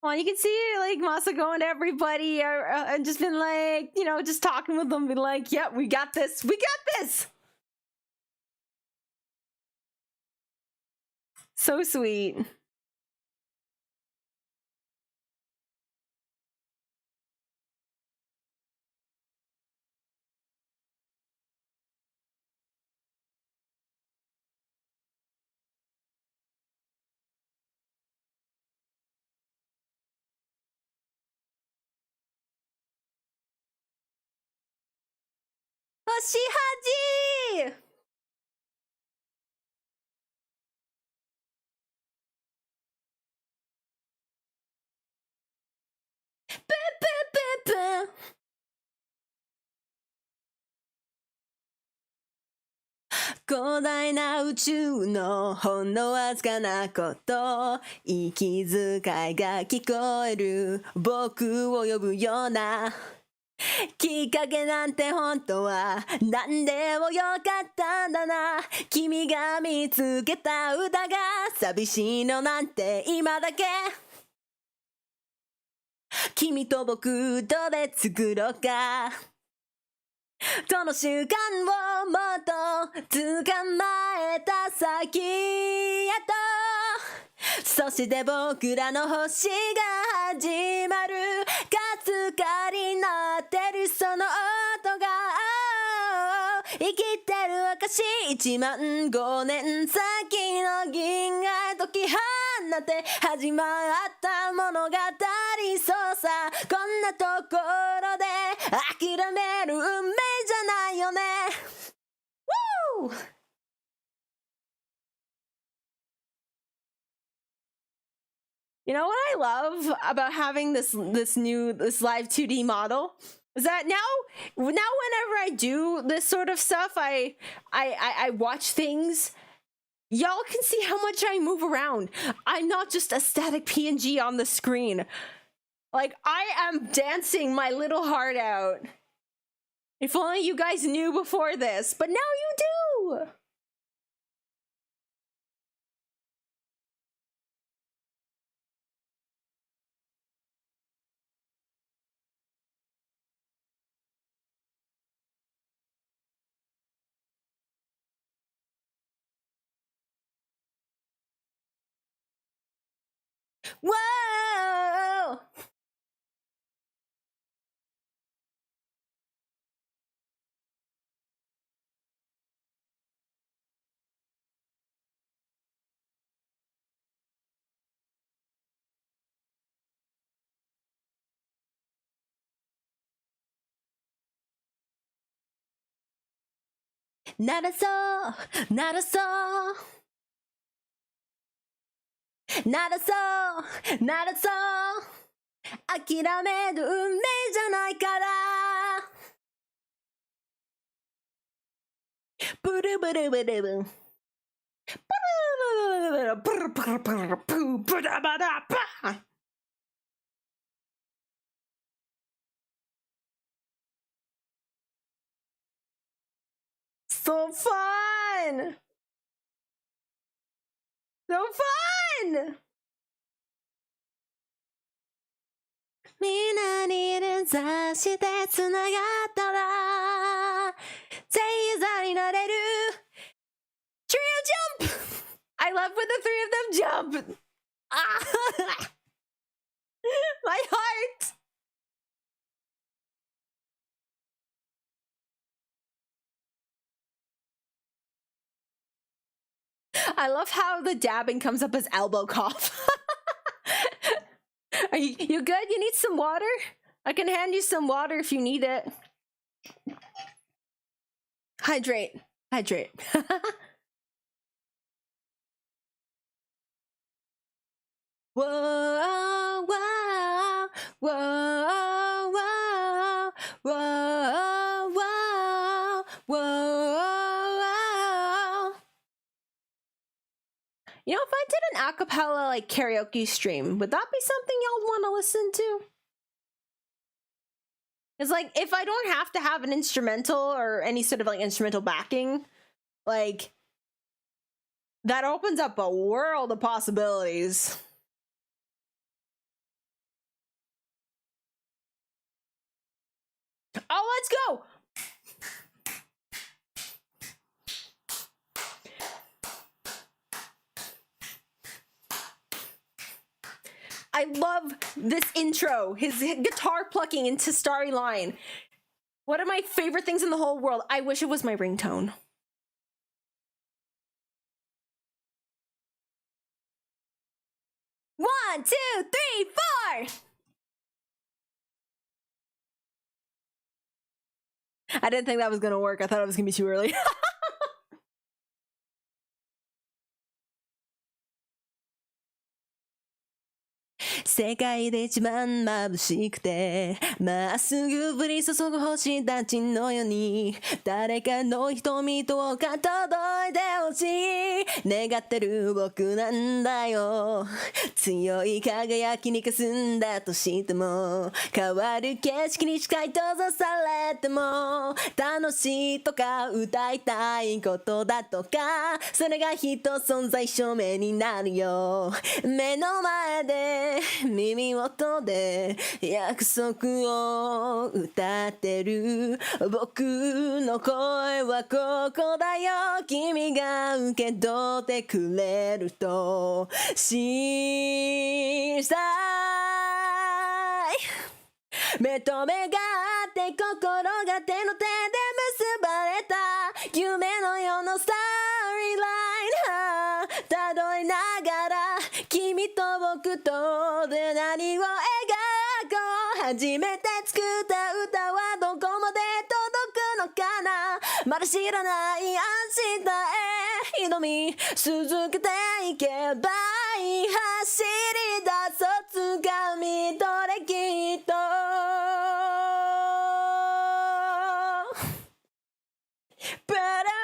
Oh, you can see like Masa going to everybody and just been like, you know, just talking with them, be like, yep, we got this. We got this. So sweet. Hoshi Haji! Ba-ba-ba-ba. 広大な宇宙のほんのわずかなこと息遣いが聞こえる僕を呼ぶようなきっかけなんて本当は何でもよかったんだな君が見つけた歌が寂しいのなんて今だけ君と僕とで作ろうかこの瞬間をもっと捕まえた先へとそして僕らの星が始まるかすかになってるその音がし1万5年先の銀河解き放って始まった物語そうさこんなところで諦める運命じゃないよね Woo! You know what I love about having this live 2D model is that now whenever I do this sort of stuff, I watch things. Y'all can see how much I move around. I'm not just a static PNG on the screen. Like, I am dancing my little heart out. If only you guys knew before this, but now you do. Whoa! Not a soul, not a soul. Not a soul, not a soul. 諦める運命じゃないからブルブルブルブンブルブルブルブルブルブルブラバラバ So fun! So fun! みんなに連鎖してつながったら正座になれる Trio jump! I love when the three of them jump! Ah! My heart! I love how the dabbing comes up as elbow cough. Are you good? You need some water? I can hand you some water if you need it. Hydrate. Hydrate. Whoa, whoa, whoa, whoa, whoa, whoa, whoa. You know, if I did an acapella like karaoke stream, would that be something y'all want to listen to? It's like, if I don't have to have an instrumental or any sort of like instrumental backing, like, that opens up a world of possibilities. Oh, let's go! I love this intro, his guitar plucking into Starry Line. One of my favorite things in the whole world. I wish it was my ringtone. One, two, three, four! I didn't think that was gonna work. I thought it was gonna be too early. 世界で一番眩しくてまっすぐ降り注ぐ星たちのように誰かの瞳とか届いてほしい願ってる僕なんだよ強い輝きに霞んだとしても変わる景色に視界閉ざされても楽しいとか歌いたいことだとかそれが人存在証明になるよ目の前で耳元で約束を歌ってる僕の声はここだよ君が受け取ってくれると信じたい目と目があって心が手の手で結ばれた夢のような君と僕とで何を描こう初めて作った歌はどこまで届くのかなまだ知らない明日へ挑み続けていけばいい走り出そう掴み取れきっとパラ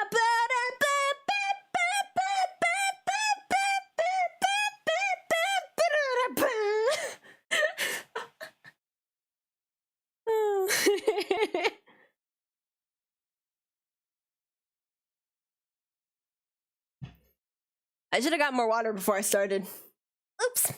パラI should have got more water before I started. Oops.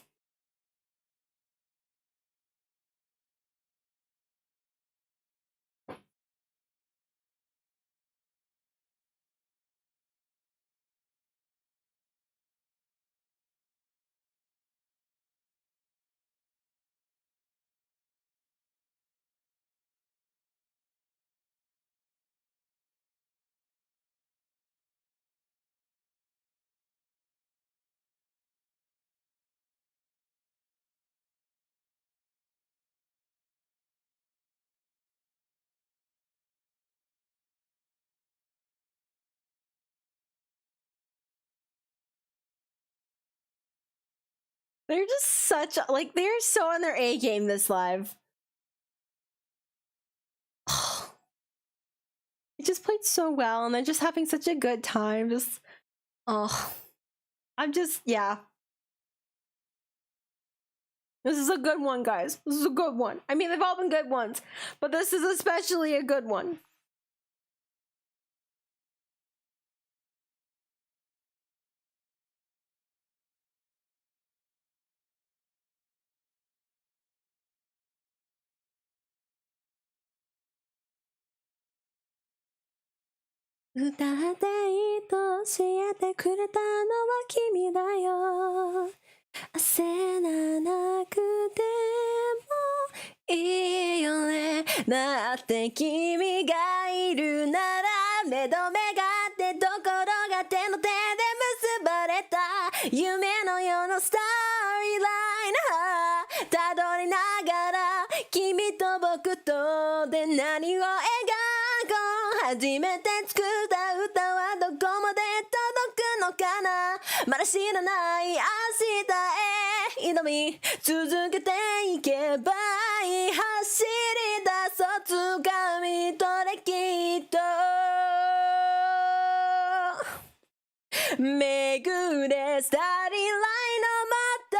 They're just such, like, they're so on their A game this live. They just played so well, and they're just having such a good time. Just, oh, I'm just, yeah. This is a good one, guys. This is a good one. I mean, they've all been good ones, but this is especially a good one. "歌っていいと教えてくれたのは君だよ」「焦らなくてもいいよね」「だって君がいるなら目止めがあってところが手の手で結ばれた夢のようなストーリーライン」「たどりながら君と僕とで何を描こう」「初めて作った歌はどこまで届くのかな」「まだ知らない明日へ挑み続けていけばいい」「走り出そう掴み取れきっと」「めぐれスターリーラインのもと」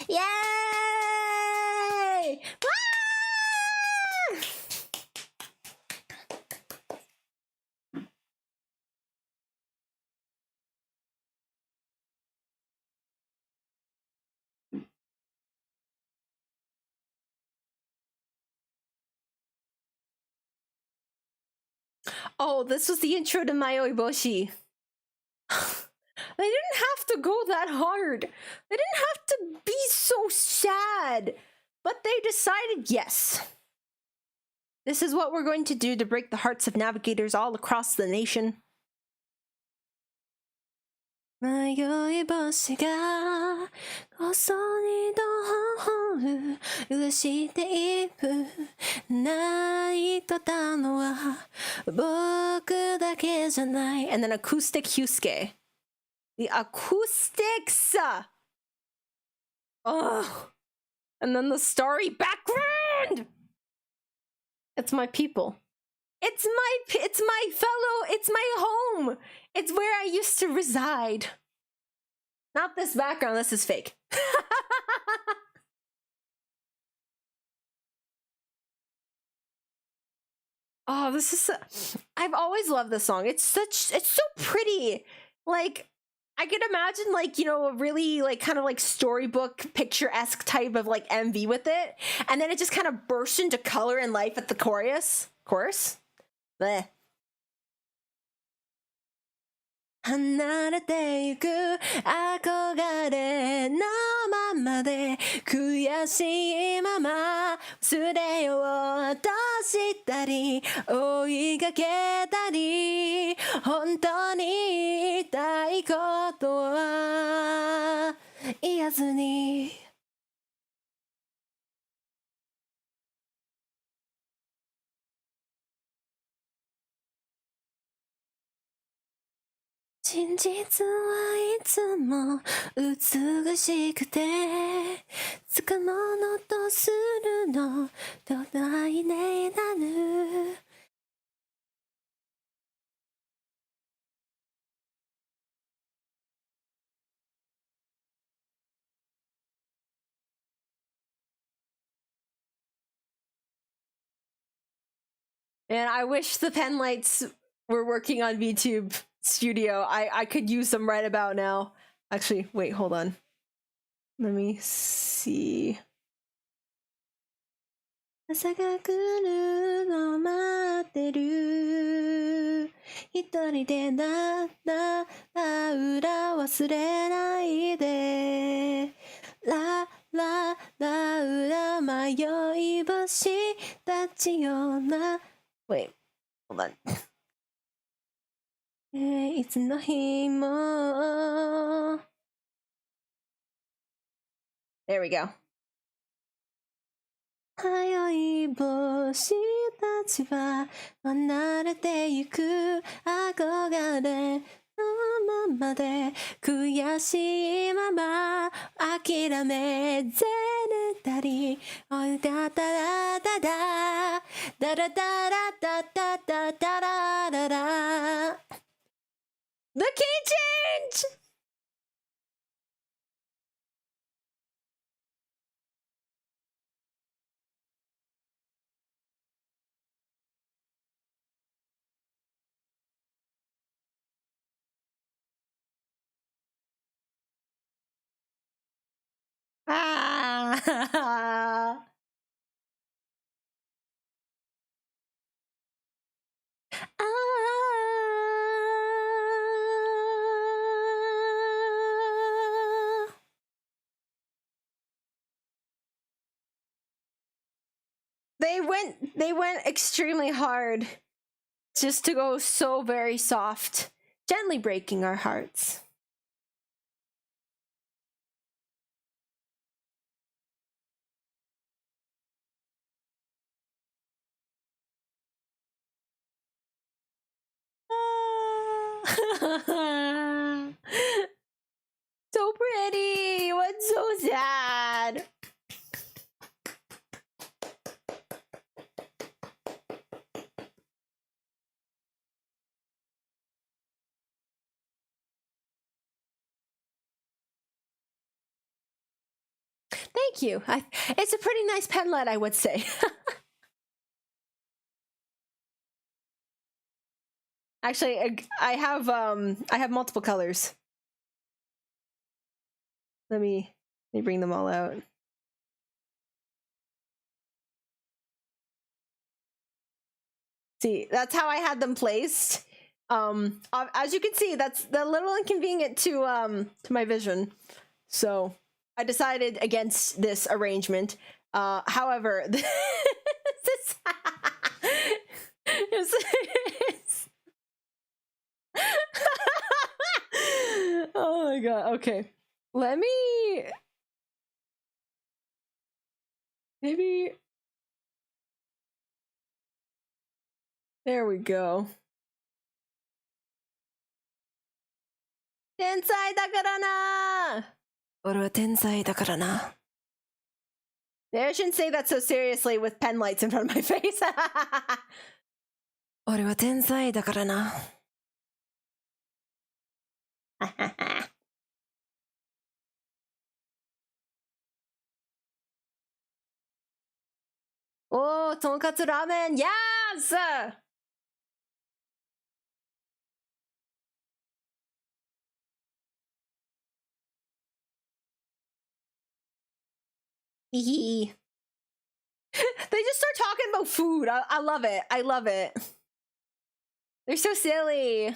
イエーイ！わーOh, this was the intro to Mayoiboshi. They didn't have to go that hard. They didn't have to be so sad. But they decided, yes. This is what we're going to do to break the hearts of navigators all across the nation. 迷い星がこそにどう許していく泣いとたのは僕だけじゃない And then acoustic Hyusuke. The acoustics! Oh! And then the starry background! It's my people. It's my fellow, it's my home. It's where I used to reside. Not this background, this is fake. Oh, this is I've always loved this song. It's so pretty. Like I could imagine like, you know, a really like kind of like storybook picture-esque type of like MV with it. And then it just kind of bursts into color and life at the chorus. Bleh. 離れてゆく憧れのままで悔しいまま忘れようとしたり追いかけたり本当に言いたいことは言わずに真実はいつも美しくてつかものとするの土台になるAnd I wish the Penlights were working on VTube Studio. I could use them right about now. Actually, wait, hold on. Let me see. 朝が来るの待ってる一人でだだだ裏忘れないでラララ裏迷い星立ちような Wait, hold on. いつの日も There we go. 早い星たちは離れてゆく憧れのままで悔しいまま諦めぜれたりおいだだらだだだらだらだだだだららら The key change! Ah! They went extremely hard just to go so very soft, gently breaking our hearts. So pretty. What's so sad? Thank you. It's a pretty nice penlight, I would say. Actually, I have multiple colors. Let me bring them all out. See, that's how I had them placed. As you can see, that's a little inconvenient to my vision. So I decided against this arrangement. However, this oh my god, okay. Let me maybe there we go. 天才だからな。俺は天才だからな。I shouldn't say that so seriously with pen lights in front of my face. 俺は天才だからな。おー、とんかつラーメン、Yes! Hee They just start talking about food. I love it. I love it. They're so silly.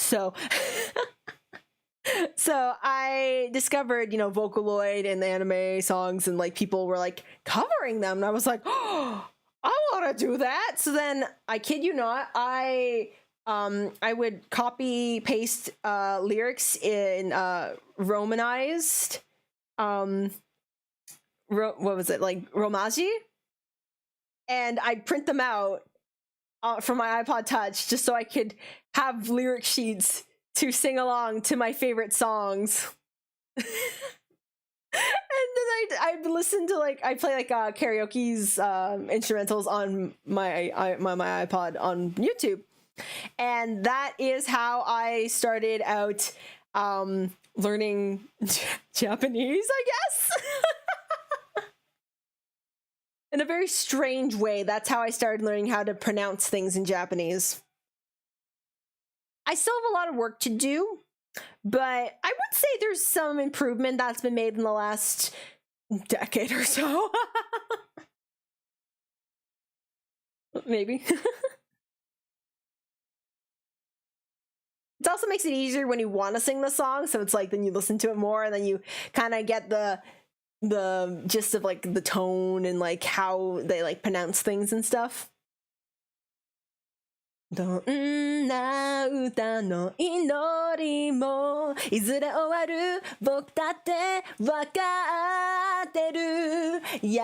So so I discovered, you know, Vocaloid and the anime songs, and like people were like covering them, and I was like, oh, I want to do that. So then, I kid you not, I would copy paste lyrics in romanized what was it, like Romaji, and I'd print them out from my iPod Touch just so I could have lyric sheets to sing along to my favorite songs. And then I'd listen to, like, I play like karaoke's instrumentals on my iPod on YouTube, and that is how I started out learning Japanese, I guess. In a very strange way, that's how I started learning how to pronounce things in Japanese. I still have a lot of work to do, but I would say there's some improvement that's been made in the last decade or so. Maybe. It also makes it easier when you want to sing the song, so it's like then you listen to it more and then you kind of get the gist of like the tone and like how they like pronounce things and stuff. どんな歌の祈りもいずれ終わる僕だってわかってる優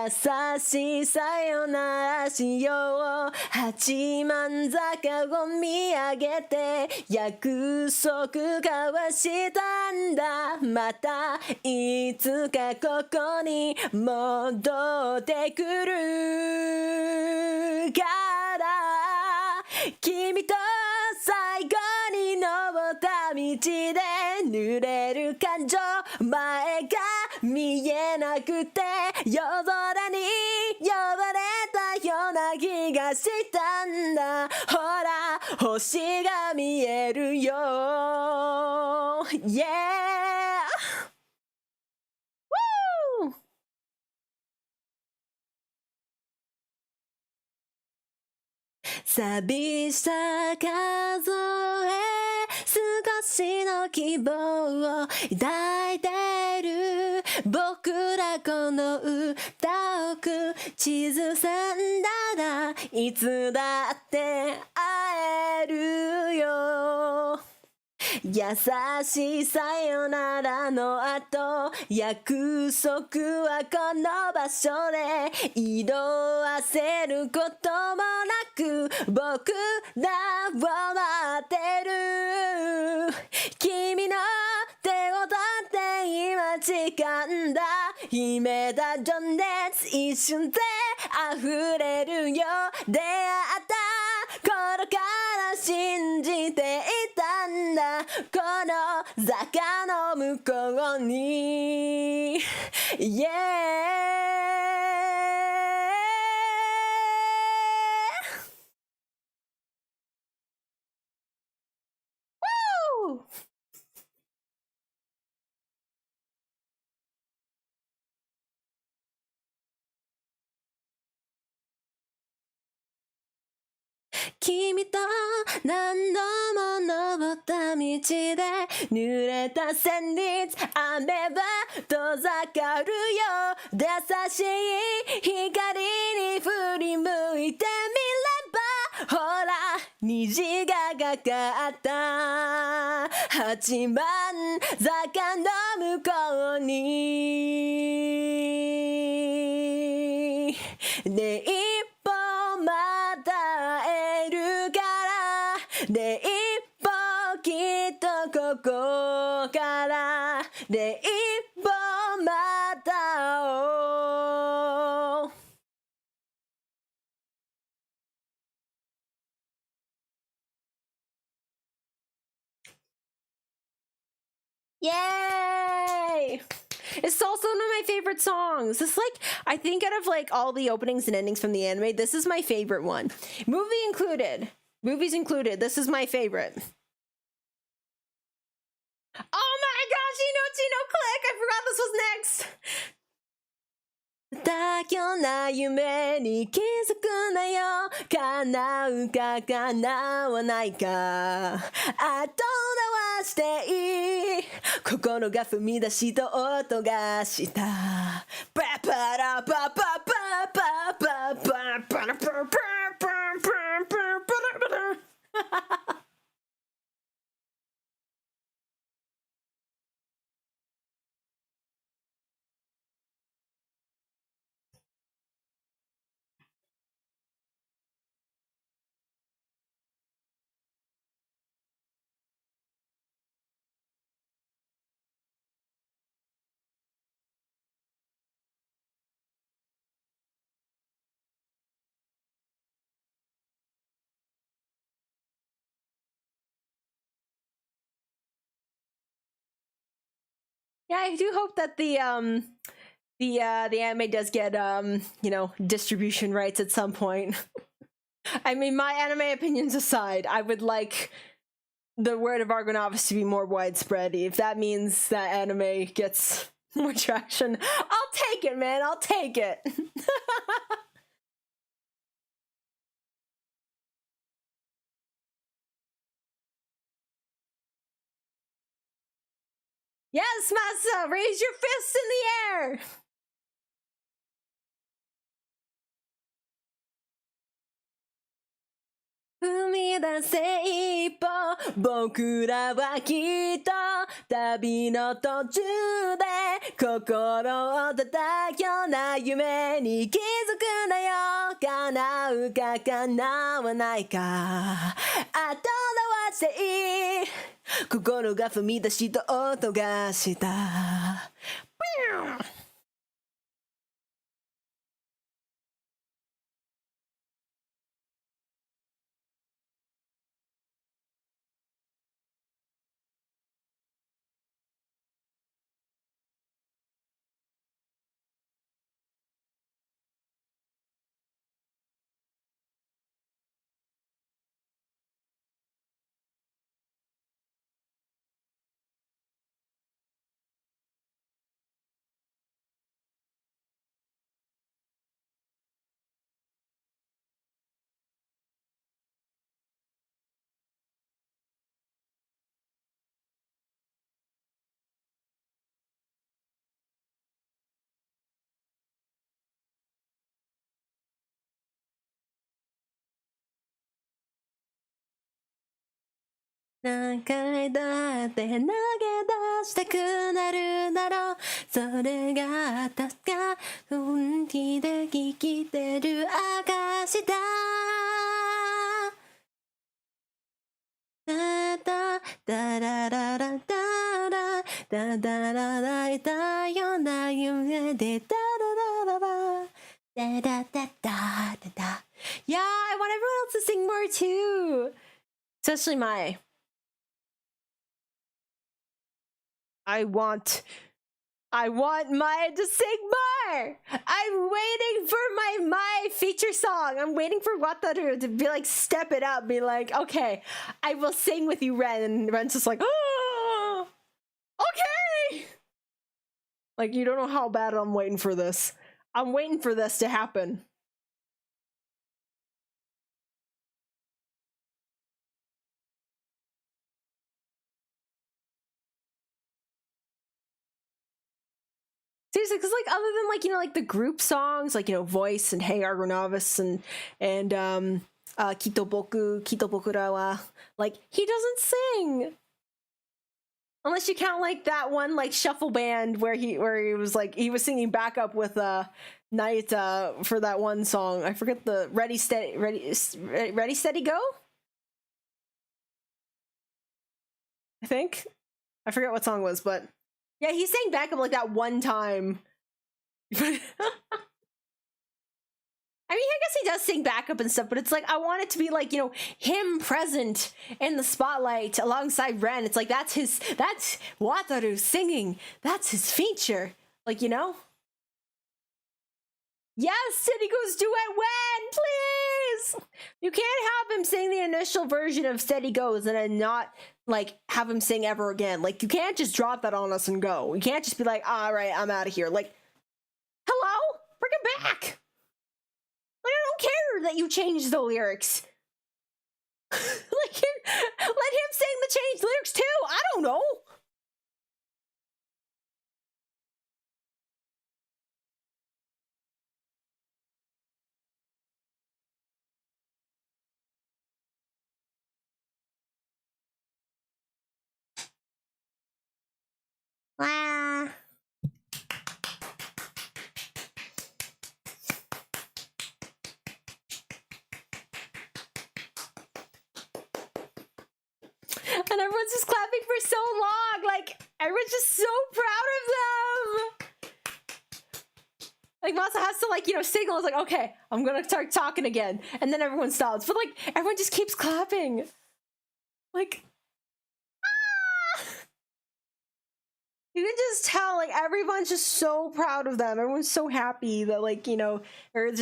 しさよならしよう八幡坂を見上げて約束交わしたんだまたいつかここに戻ってくるから君と最後に登った道で濡れる感情前が見えなくて夜空に呼ばれたような気がしたんだほら星が見えるよ Yeah! Woo!「寂しさ数え少しの希望を抱いてる」「僕らこの歌を口ずさんだらいつだって会えるよ」優しさよならの後約束はこの場所で色あせることもなく僕らを待ってる君の手を取って今掴んだ秘めた情熱一瞬で溢れるよ出会った頃から信じていたんだこの坂の向こうに Yeah! Woo! 君と何度も登った道で濡れた旋律雨は遠ざかるよ優しい光に振り向いてみればほら虹がかかった八幡坂の向こうにね一歩また会えるからね一歩きっとここからね一歩また会おうYay! It's also one of my favorite songs. It's like, I think out of like all the openings and endings from the anime, this is my favorite one. Movies included, this is my favorite. Oh my gosh, Chino Click! I forgot this was next! 抱ような夢に気づくなよ叶うか叶わないか後回していい心が踏み出した音がしたパパラパパパパパパパラパパパパパパパラYeah, I do hope that the anime does get you know, distribution rights at some point. I mean, my anime opinions aside, I would like the word of Argonavis to be more widespread. If that means that anime gets more traction, I'll take it, man. I'll take it. Yes, Masa, raise your fists in the air. Fumi出せ一歩僕らはきっと旅の途中で心を叩くような夢に気づくなよ叶うか叶わないか後回していい心が踏み出した音がした何回だって投げ出したくなるだろうそれが確か本気で生きてる証だだだだらららだらだだららいたような夢でだららららだだだだだだ Yeah, I want everyone else to sing more too, especially Mai. I want Maya to sing more! I'm waiting for my feature song. I'm waiting for Wataru to be like, step it up, be like, okay, I will sing with you, Ren. And Ren's just like, oh, okay! Like, you don't know how bad I'm waiting for this. I'm waiting for this to happen. Seriously, because like other than like, you know, like the group songs, like, you know, Voice and Hey Argonavis and Kitobokura wa, like he doesn't sing. Unless you count like that one like shuffle band where he was like he was singing backup with Naita for that one song. I forget the Ready Steady Go? I think. I forget what song it was, but yeah, he sang backup like that one time. I mean, I guess he does sing backup and stuff, but it's like, I want it to be like, you know, him present in the spotlight alongside Ren. It's like, that's Wataru singing. That's his feature. Like, you know? Yes, Steady Go's duet when, please! You can't have him sing the initial version of Steady Goes and then not, like, have him sing ever again. Like, you can't just drop that on us and go. You can't just be like, all right, I'm out of here. Like, hello? Bring him back. Like, I don't care that you changed the lyrics. Let him sing the changed lyrics too. I don't know. Ah. And everyone's just clapping for so long. Like, everyone's just so proud of them. Like, Masa has to, like, you know, signal. It's like, okay, I'm gonna start talking again. And then everyone stops. But, like, everyone just keeps clapping. Like, ah! You can just tell, like, everyone's just so proud of them. Everyone's so happy that, like, you know, they're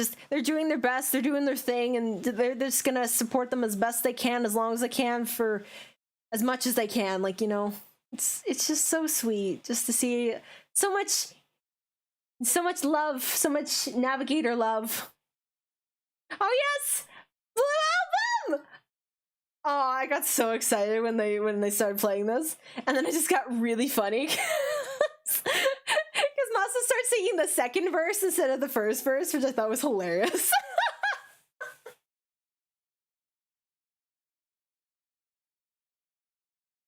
doing their best, they're doing their thing, and they're just gonna support them as best they can, as long as they can, for as much as they can. Like, you know, it's just so sweet just to see so much love, so much Navigator love. Oh yes, Blue Album! Oh, I got so excited when they started playing this, and then it just got really funny because Masa starts singing the second verse instead of the first verse, which I thought was hilarious.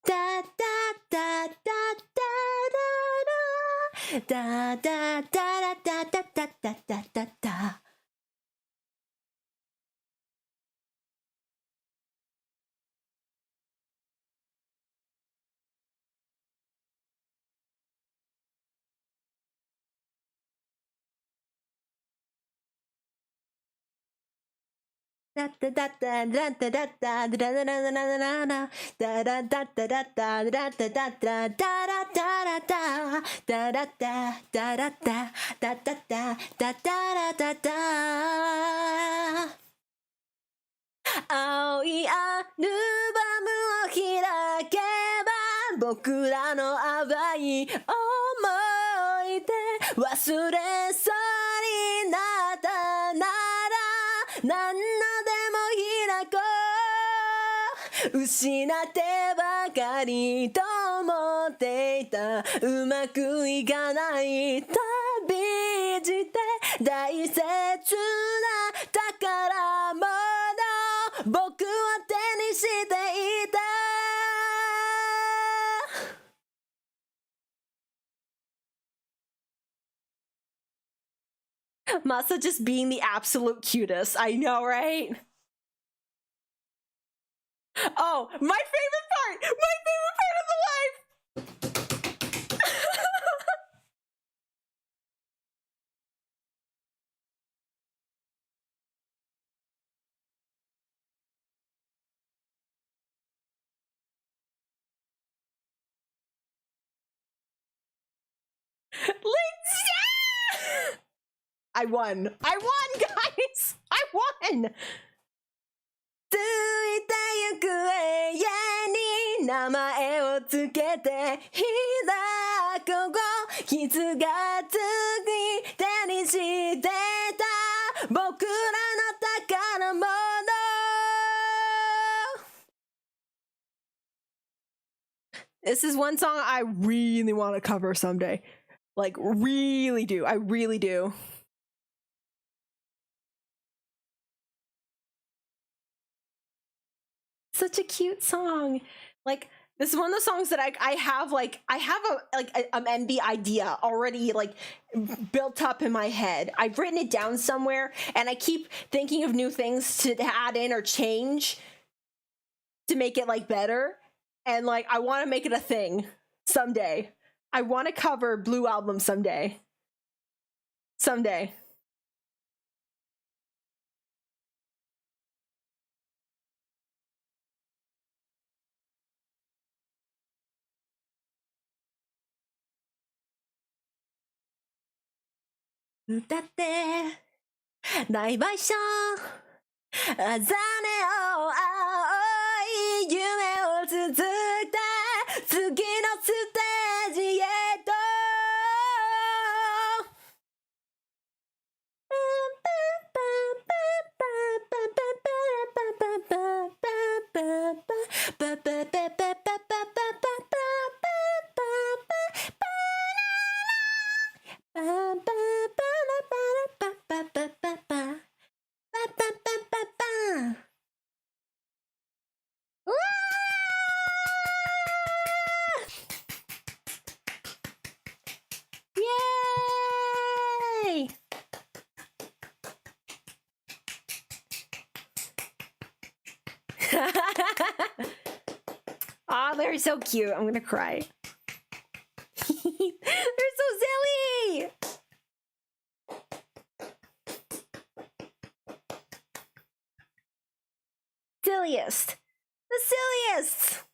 Da da da da da da da da da da da da da da da da.青いアルバムを開けば僕らの淡い思い出忘れそうになったなら何のでも開こう失ってばかりと思っていたうまくいかない旅路で大切な宝物僕は手にしていたMasa just being the absolute cutest. I know, right? Oh, my favorite part! My favorite part of the live! Lindsay! I won. I won, guys! I won! ついてゆく永遠に名前をつけて開こう傷がつき手にしてた僕らの宝物 This is one song I really want to cover someday. Like, really do. I really do. Such a cute song. Like, this is one of the songs that I have an MB idea already like built up in my head. I've written it down somewhere and I keep thinking of new things to add in or change to make it like better. And like I want to make it a thing someday. I want to cover Blue Album someday. Someday. Utatte, 大賠償あざねを青い夢を続けて次のステージへと Yay! Aw, they're so cute. I'm gonna cry. They're so silly! Silliest. The silliest!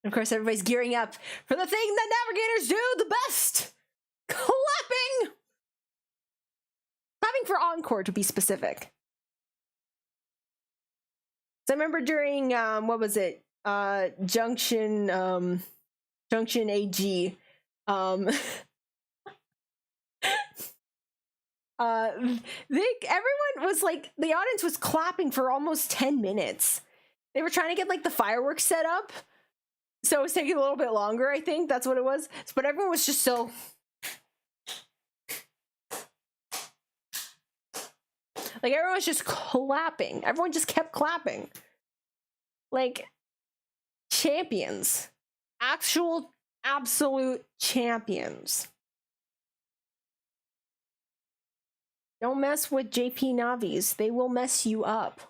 Of course, everybody's gearing up for the thing that navigators do the best! Clapping! Clapping for encore, to be specific. So I remember during, what was it? Junction AG. Everyone was like, the audience was clapping for almost 10 minutes. They were trying to get like the fireworks set up. So it was taking a little bit longer, I think. That's what it was. But everyone was just so... Like, everyone was just clapping. Everyone just kept clapping. Like, champions. Actual, absolute champions. Don't mess with JP Navis. They will mess you up.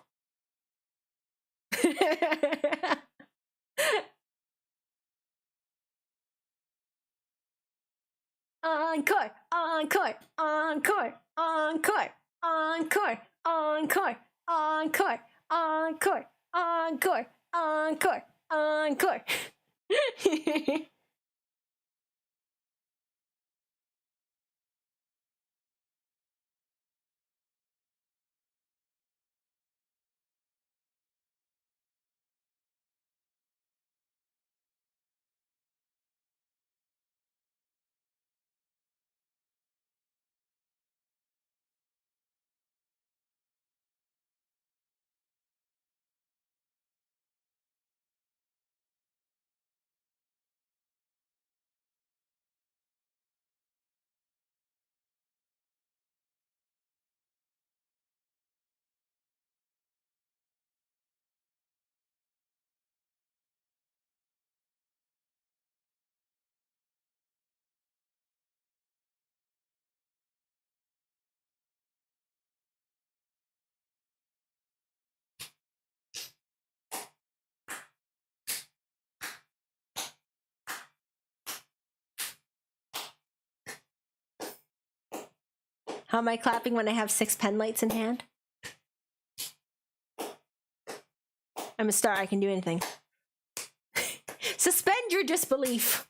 Encore, encore, encore, encore, encore, encore, encore, encore, encore, encore, encore. How am I clapping when I have 6 Penlights in hand? I'm a star, I can do anything. Suspend your disbelief.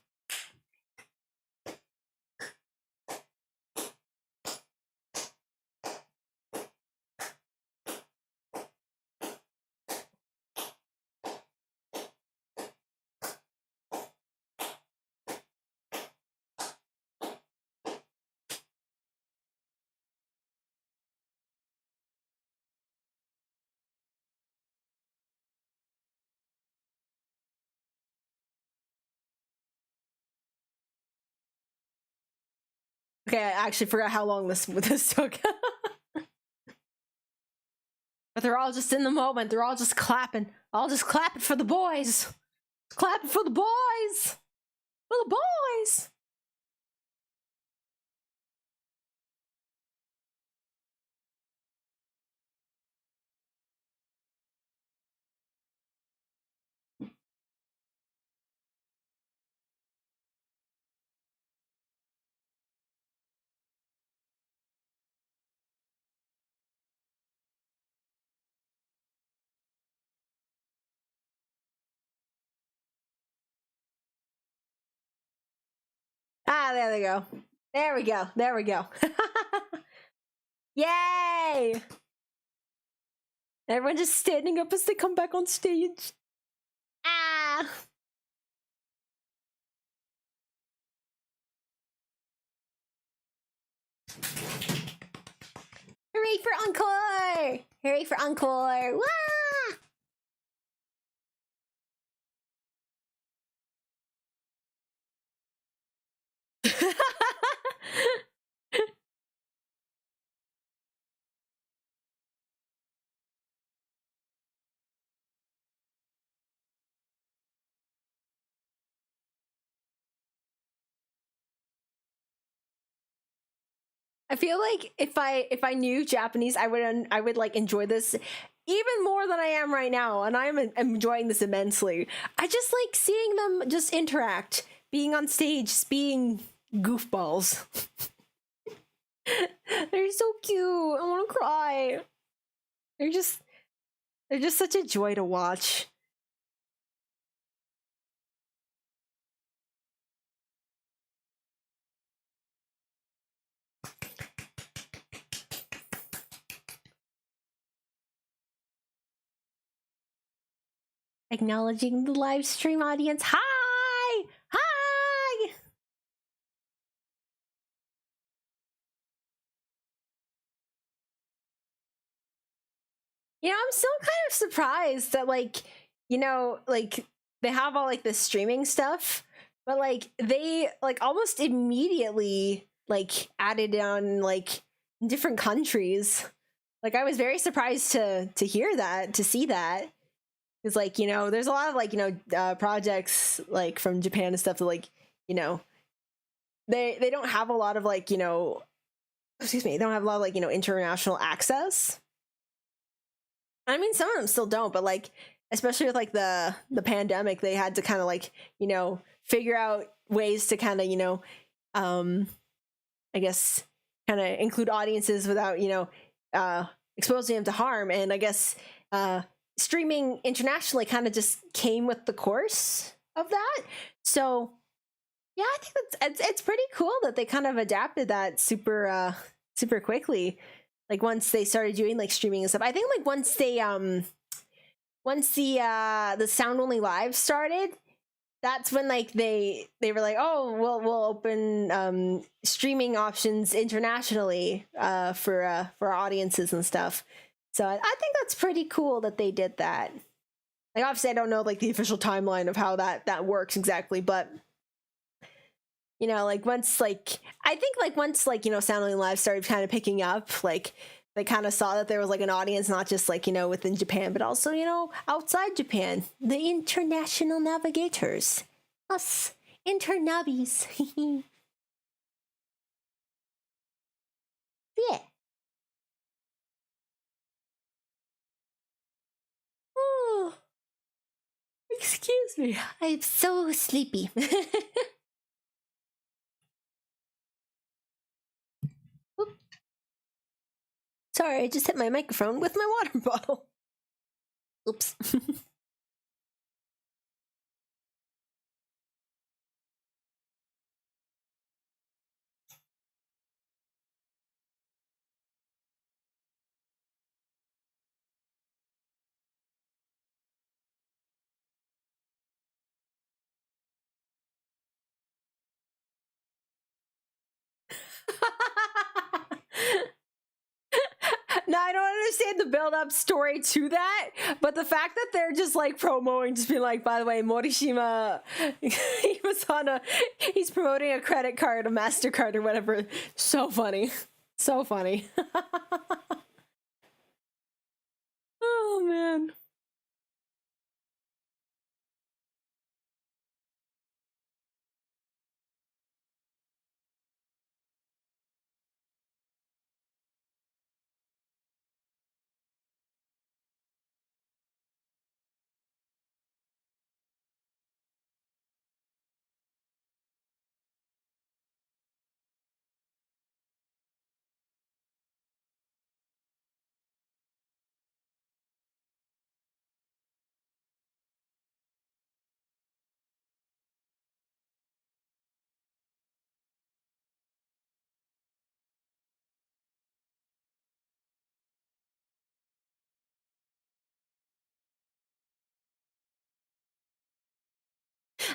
Okay, I actually forgot how long this took. But they're all just in the moment. They're all just clapping. All just clapping for the boys. Clapping for the boys. For the boys. Ah, there they go. There we go. There we go. Yay! Everyone just standing up as they come back on stage. Ah! Hooray for encore! Hooray for encore! Wah! I feel like if I knew Japanese, I would like enjoy this even more than I am right now, and I'm enjoying this immensely. I just like seeing them just interact, being on stage, being goofballs. They're so cute. I want to cry. They're just such a joy to watch. Acknowledging the live stream audience. Hi! Hi! You know, I'm still kind of surprised that, like, you know, like, they have all, like, the streaming stuff, but, like, they, like, almost immediately, like, added on, like, different countries. Like, I was very surprised to hear that, to see that. Because, like, you know, there's a lot of, like, you know, projects, like, from Japan and stuff that, like, you know, they don't have a lot of, like, you know, excuse me, they don't have a lot of, like, you know, international access. I mean, some of them still don't, but, like, especially with, like, the pandemic, they had to kind of, like, you know, figure out ways to kind of, you know, I guess, kind of include audiences without, you know, exposing them to harm. And I guess, streaming internationally kind of just came with the course of that. So yeah, I think it's pretty cool that they kind of adapted that super quickly. Like once they started doing like streaming and stuff. I think like once the sound only live started, that's when like they were like, oh, we'll open streaming options internationally for our audiences and stuff. So I think that's pretty cool that they did that. Like obviously I don't know like the official timeline of how that works exactly, but you know, like once like I think like once like, you know, Sound Only Live started kind of picking up, like they kind of saw that there was like an audience not just like, you know, within Japan, but also, you know, outside Japan. The international navigators. Us internabbies. Yeah. Oh, excuse me. I'm so sleepy. Sorry, I just hit my microphone with my water bottle. Oops. Now I don't understand the build-up story to that, but the fact that they're just like promoting, just being like, by the way, Morishima, he's promoting a credit card, a MasterCard or whatever. So funny. So funny. Oh man.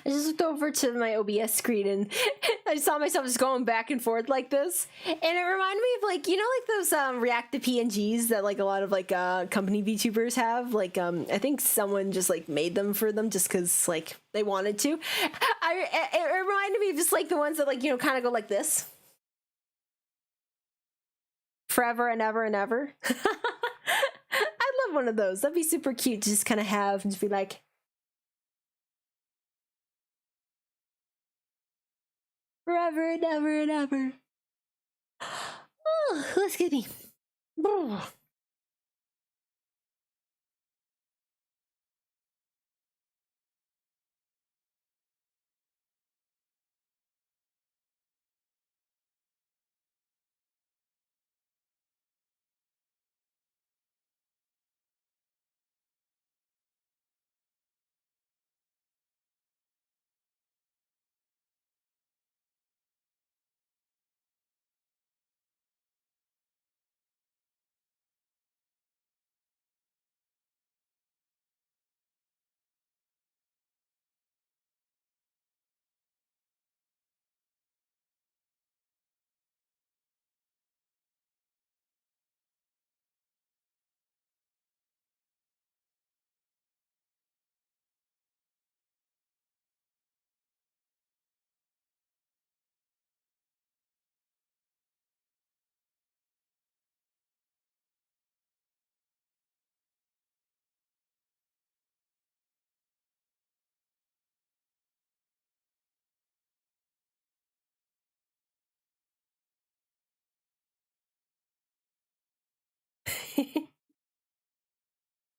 I just looked over to my OBS screen and I saw myself just going back and forth like this. And it reminded me of like, you know, like those React to PNGs that like a lot of like company VTubers have. Like I think someone just like made them for them just because like they wanted to. It reminded me of just like the ones that like, you know, kind of go like this. Forever and ever and ever. I'd love one of those. That'd be super cute to just kind of have and just be like, forever and ever and ever. Oh, excuse me.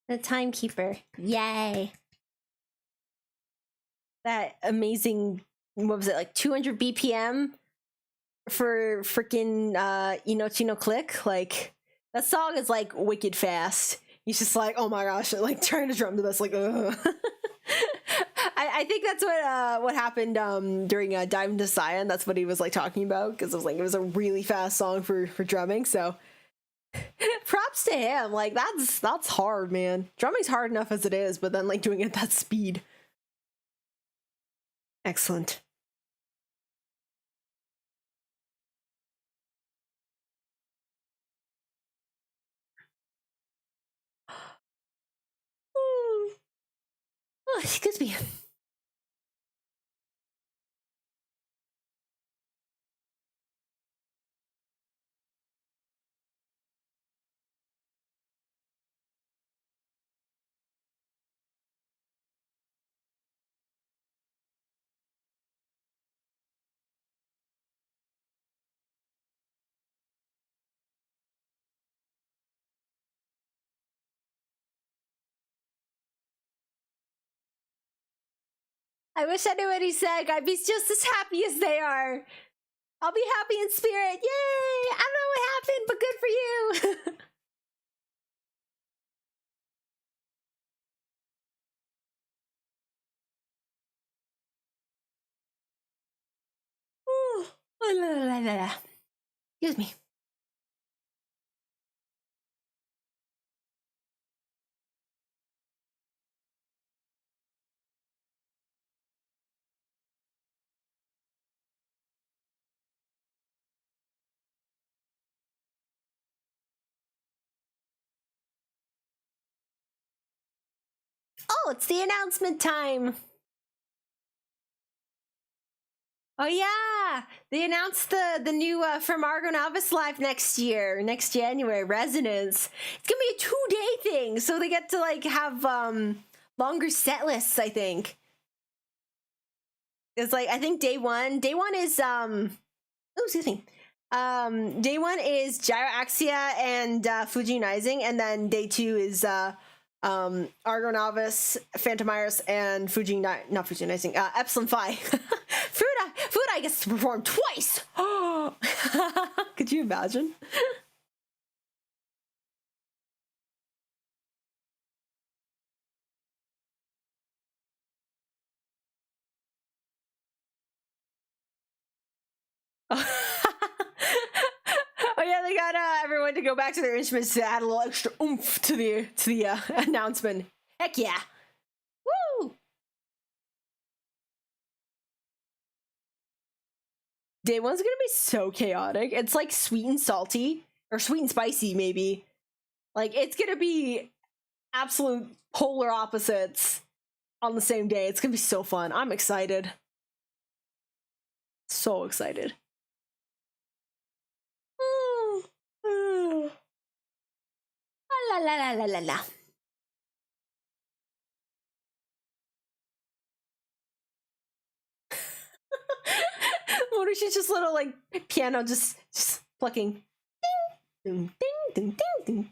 The timekeeper. Yay. That amazing, what was it, like 200 BPM for freaking Inochino Click? Like, that song is like wicked fast. He's just like, oh my gosh, like trying to drum to this, like, ugh. I think that's what happened during Dive into Cyan. That's what he was like talking about, because it was like, it was a really fast song for drumming. So props to him. Like, that's hard, man. Drumming's hard enough as it is, but then like doing it at that speed. Excellent. Oh, excuse me. I wish I knew what he said. I'd be just as happy as they are. I'll be happy in spirit. Yay! I don't know what happened, but good for you. Ooh, la, la, la, la. Excuse me. Oh, it's the announcement time. Oh yeah, they announced the new from Argonavis Live next year, next January. Resonance. It's gonna be a 2-day thing, so they get to like have longer set lists. I think it's like, I think day one is oh, excuse me. Day one is Gyroaxia and Fujinizing, and then day two is Argonavis, Phantomiris, and Fujinizing, Epsilon Phi. Fuda gets to perform twice. Could you imagine? Oh yeah, they got everyone to go back to their instruments to add a little extra oomph to the announcement. Heck yeah! Woo! Day one's gonna be so chaotic. It's like sweet and salty, or sweet and spicy, maybe. Like, it's gonna be absolute polar opposites on the same day. It's gonna be so fun. I'm excited. So excited. La la la la la la. What if she's just little like piano just plucking? Ding, ding, ding, ding, ding, ding.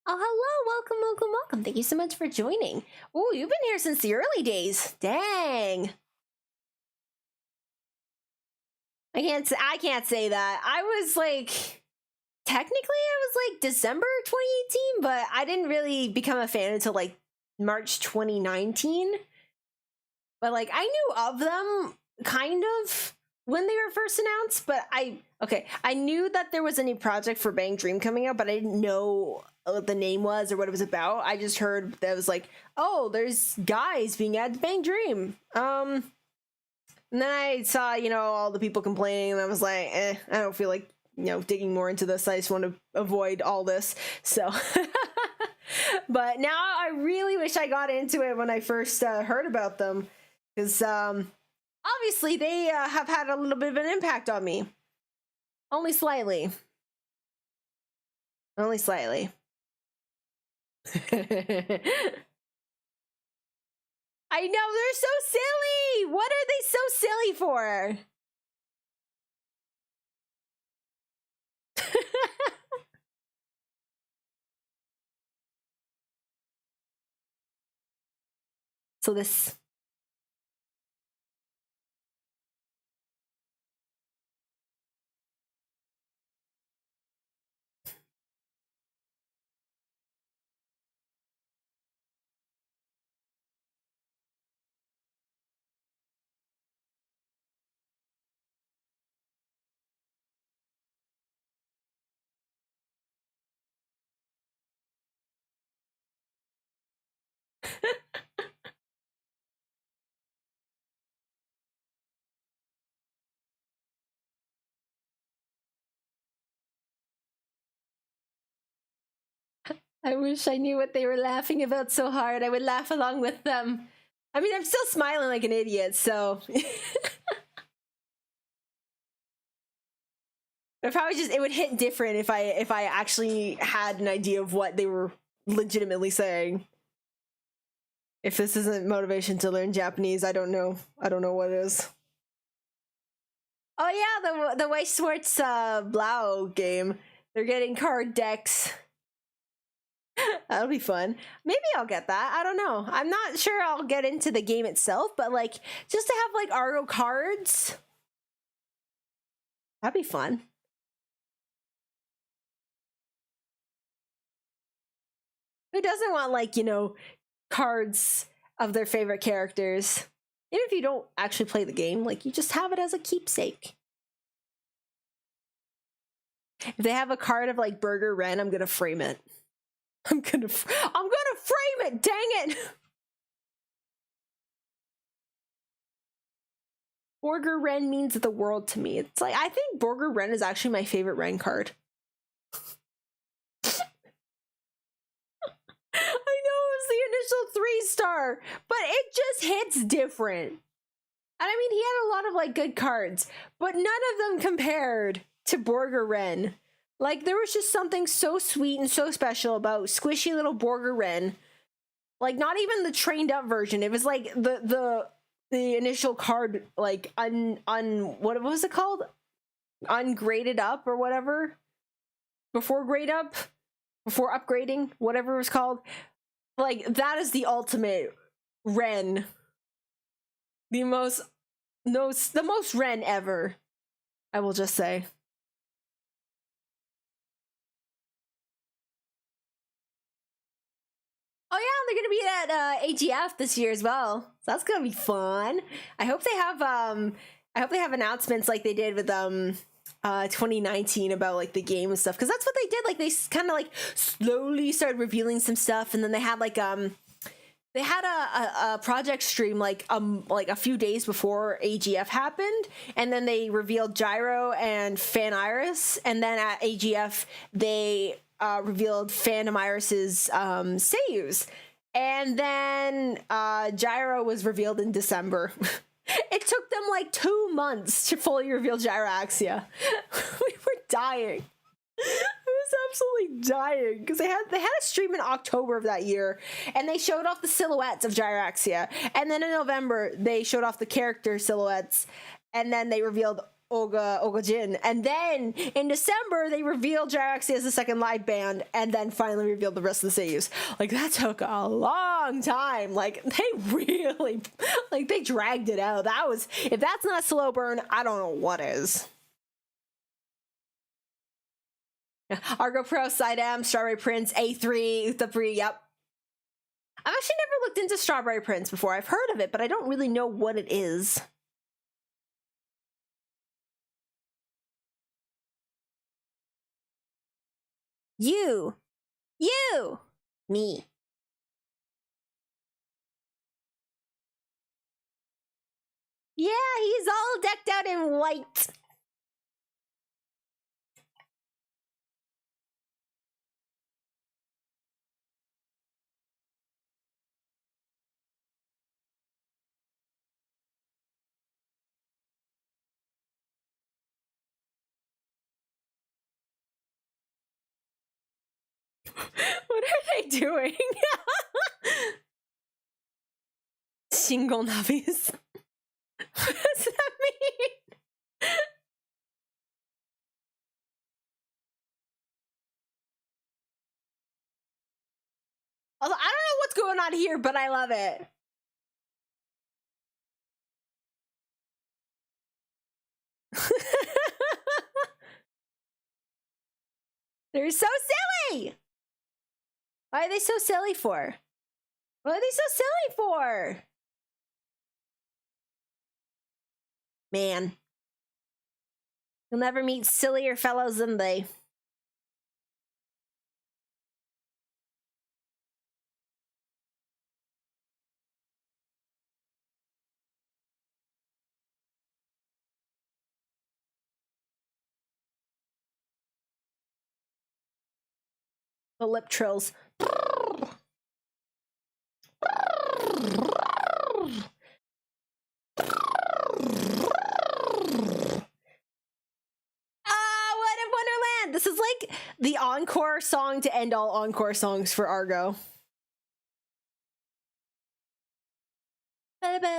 Oh, hello, welcome, welcome, welcome. Thank you so much for joining. Oh, you've been here since the early days. Dang. I can't say that. I was like, technically I was like December 2018, but I didn't really become a fan until like March 2019. But like I knew of them kind of when they were first announced, but I knew that there was a new project for Bang Dream coming out, but I didn't know what the name was or what it was about. I just heard that it was like, oh, there's guys being added to Bang Dream. And then I saw, you know, all the people complaining, and I was like, I don't feel like, you know, digging more into this. I just want to avoid all this. So, but now I really wish I got into it when I first heard about them, because obviously they have had a little bit of an impact on me. Only slightly. Only slightly. I know, they're so silly! What are they so silly for? So this... I wish I knew what they were laughing about so hard. I would laugh along with them. I mean, I'm still smiling like an idiot, so... It probably just, it would hit different if I actually had an idea of what they were legitimately saying. If this isn't motivation to learn Japanese, I don't know. I don't know what is. Oh yeah, the Weiss Schwartz Blau game. They're getting card decks. That'll be fun. Maybe I'll get that. I don't know. I'm not sure I'll get into the game itself, but like just to have like Argo cards. That'd be fun. Who doesn't want, like, you know, cards of their favorite characters? Even if you don't actually play the game, like, you just have it as a keepsake. If they have a card of, like, Burger Ren, I'm gonna frame it. I'm gonna frame it, dang it! Burger Ren means the world to me. It's like, I think Burger Ren is actually my favorite Ren card. I know it was the initial 3-star, but it just hits different. And I mean, he had a lot of like good cards, but none of them compared to Borger Ren. Like, there was just something so sweet and so special about squishy little Borger Ren. Like, not even the trained up version. It was like the initial card, like what was it called? Ungraded up or whatever. Before grade up. Before upgrading, whatever it was called. Like, that is the ultimate Ren. The most Ren ever, I will just say. Oh yeah, they're gonna be at AGF this year as well. So that's gonna be fun. I hope they have announcements like they did with 2019 about like the game and stuff, because that's what they did. Like, they kind of like slowly started revealing some stuff, and then they had like they had a project stream like a few days before AGF happened, and then they revealed Gyro and Fan Iris, and then at AGF they revealed Phantom Iris's seiyus. And then Gyro was revealed in December. It took them like 2 months to fully reveal Gyroaxia. We were dying. I was absolutely dying because they had a stream in October of that year, and they showed off the silhouettes of Gyroaxia, and then in November they showed off the character silhouettes, and then they revealed Oga Jin, and then in December they revealed Gyroaxia as the second live band, and then finally revealed the rest of the seiyus. Like, that took a long time. Like, they really, like, they dragged it out. That was, if that's not slow burn, I don't know what is. Argo Pro, Sidem, Strawberry Prince, A3, Utapri, yep. I've actually never looked into Strawberry Prince before. I've heard of it, but I don't really know what it is. You, me. Yeah, he's all decked out in white. What are they doing? Shingle Navis. What does that mean? Although I don't know what's going on here, but I love it. They're so silly. Why are they so silly for? What are they so silly for? Man. You'll never meet sillier fellows than they. The lip trills. This is like the encore song to end all encore songs for Argo. Stand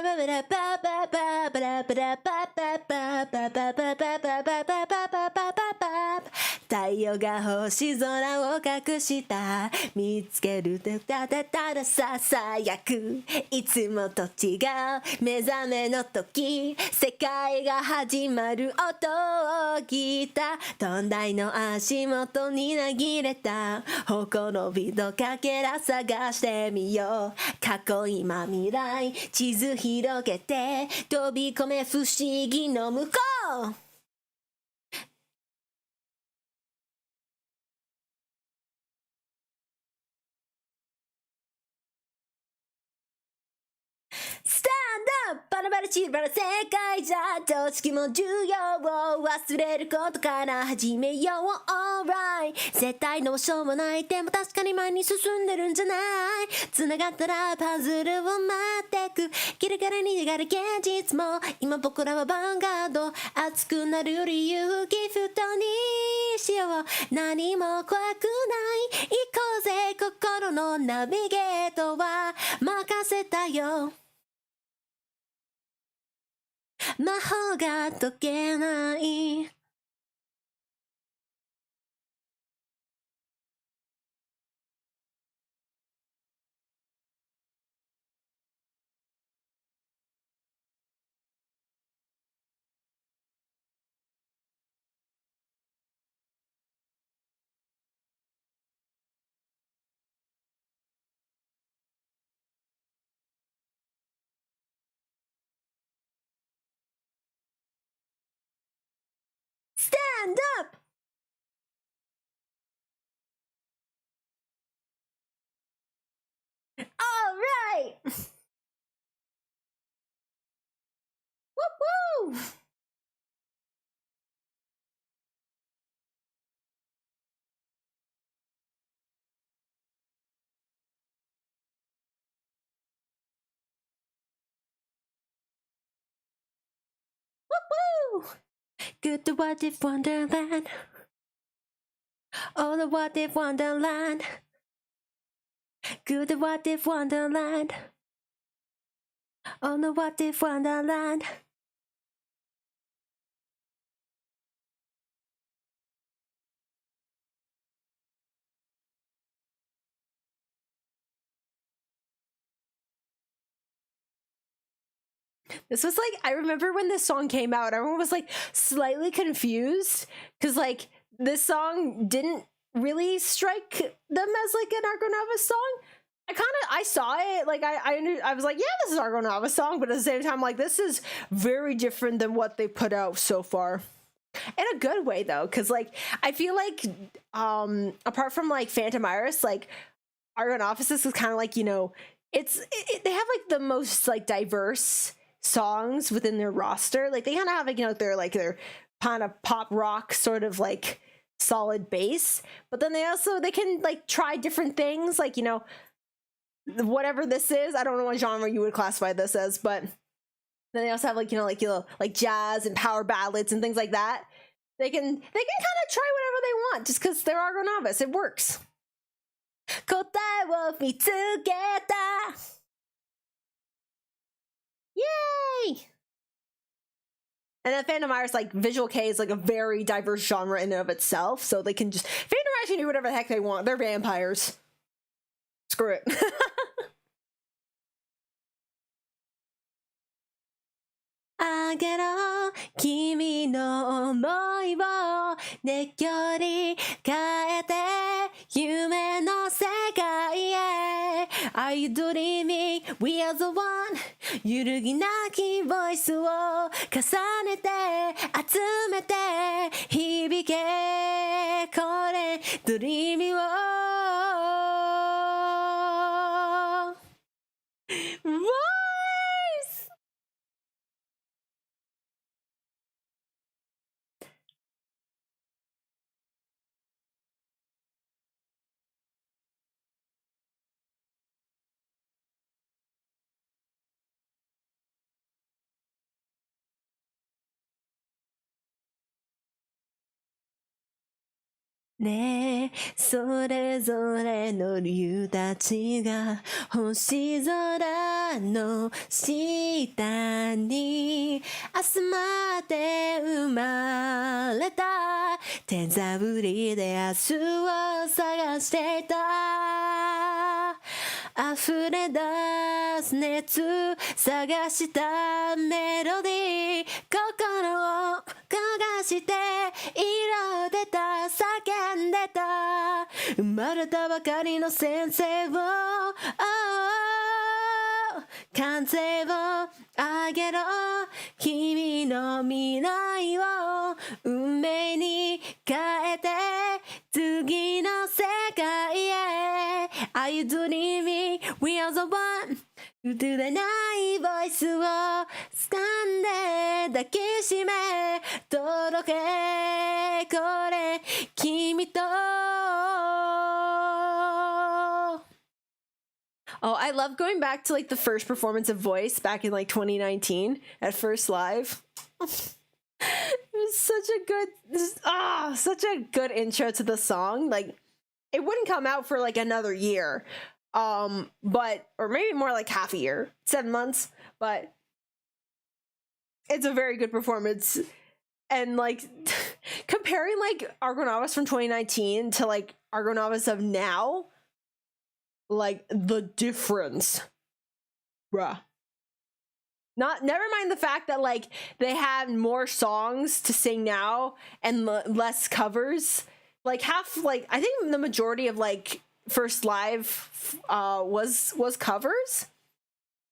up! バラバラ散ら世界じゃ常識も重要を忘れることから始めよう Alright 絶対どうしようもないでも確かに前に進んでるんじゃない繋がったらパズルを待ってくギリギリに逃がる現実も今僕らはヴァンガード熱くなる理由ギフトにしよう何も怖くない行こうぜ心のナビゲートは任せたよ魔法が解けないStand up! All right! Woo woo! Good to what if Wonderland. Oh, the what if Wonderland. Good to what if Wonderland. Oh, the what if Wonderland. This was like, I remember when this song came out, everyone was like slightly confused because like this song didn't really strike them as like an Argonavis song. I saw it, like I was like, yeah, this is Argonavis song, but at the same time, like this is very different than what they put out so far. In a good way though, because like I feel like apart from like Phantom Iris, like Argonavis is kind of like, you know, they have like the most like diverse songs within their roster. Like they kind of have like, you know, their kind of pop rock sort of like solid base, but then they can like try different things, like, you know, whatever this is. I don't know what genre you would classify this as, but then they also have like, you know, like jazz and power ballads and things like that. They can kind of try whatever they want just because they're Argonavis. It works. 答えを見つけた Yay! And then Phantom Iris, like, Visual K is like a very diverse genre in and of itself, so they can just... Phantom Iris can do whatever the heck they want. They're vampires. Screw it. あげろ君の想いを熱狂に変えて夢の世界へ Are you dreaming? We are the one 揺るぎなきボイスを重ねて集めて響けこれ Dreamy を ねえそれぞれの竜たちが星空の下に集まって生まれた手探りで明日を探していた溢れ出す熱探したメロディー心を焦がして色出た叫んでた生まれたばかりの先生を、風をあげろ君の未来を運命に変えて次の世界へ Are you dreaming? We are the one うつれないボイスを掴んで抱きしめ届けこれ君と Oh, I love going back to like the first performance of Voice back in like 2019 at First Live. It was such a good intro to the song. Like it wouldn't come out for like another year. But or maybe more like half a year, 7 months, but it's a very good performance. And like comparing like Argonavis from 2019 to like Argonavis of now, like the difference, bruh. Never mind the fact that like they have more songs to sing now and less covers. Like half, like I think the majority of like First Live was covers.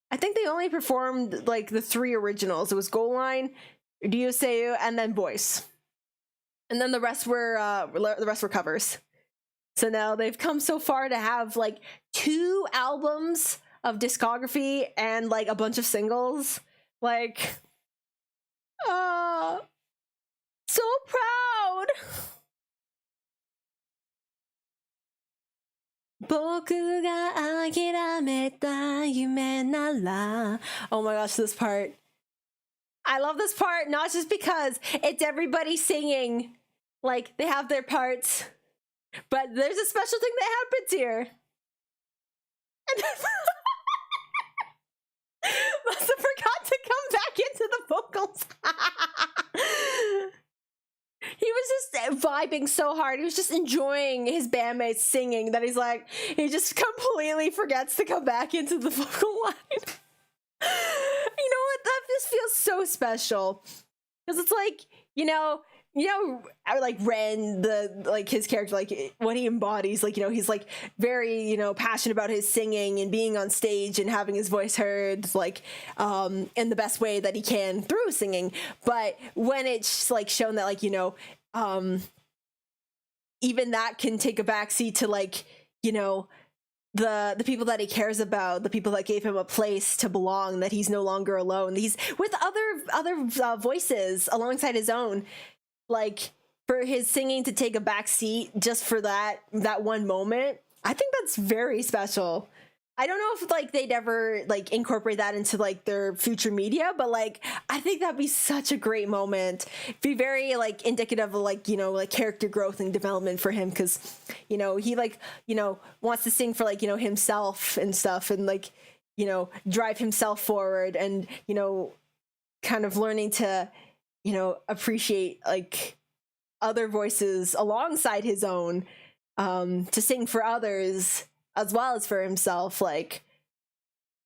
I think they only performed like the 3 originals. It was Goal Line, Ryuseu, and then Voice, and then the rest were covers. So now they've come so far to have like 2 albums of discography and like a bunch of singles. Like, so proud. 僕が諦めた夢なら Oh my gosh, this part. I love this part, not just because it's everybody singing, like they have their parts, but there's a special thing that happens here. And must have forgot to come back into the vocals. He was just vibing so hard. He was just enjoying his bandmates singing that he's like, he just completely forgets to come back into the vocal line. You know what? That just feels so special. Because it's like, like Ren, like his character, like what he embodies, like, he's like very, passionate about his singing and being on stage and having his voice heard, like, in the best way that he can through singing. But when it's like shown that, like, even that can take a backseat to, like, the people that he cares about, the people that gave him a place to belong, that he's no longer alone. He's with other voices alongside his own. Like, for his singing to take a backseat just for that one moment, I think that's very special. I don't know if, like, they'd ever, like, incorporate that into, like, their future media, but, like, I think that'd be such a great moment. Be very, like, indicative of, like, like, character growth and development for him, because, he, like, wants to sing for, like, himself and stuff, and, like, drive himself forward, and, kind of learning to, appreciate, like, other voices alongside his own, to sing for others as well as for himself. Like,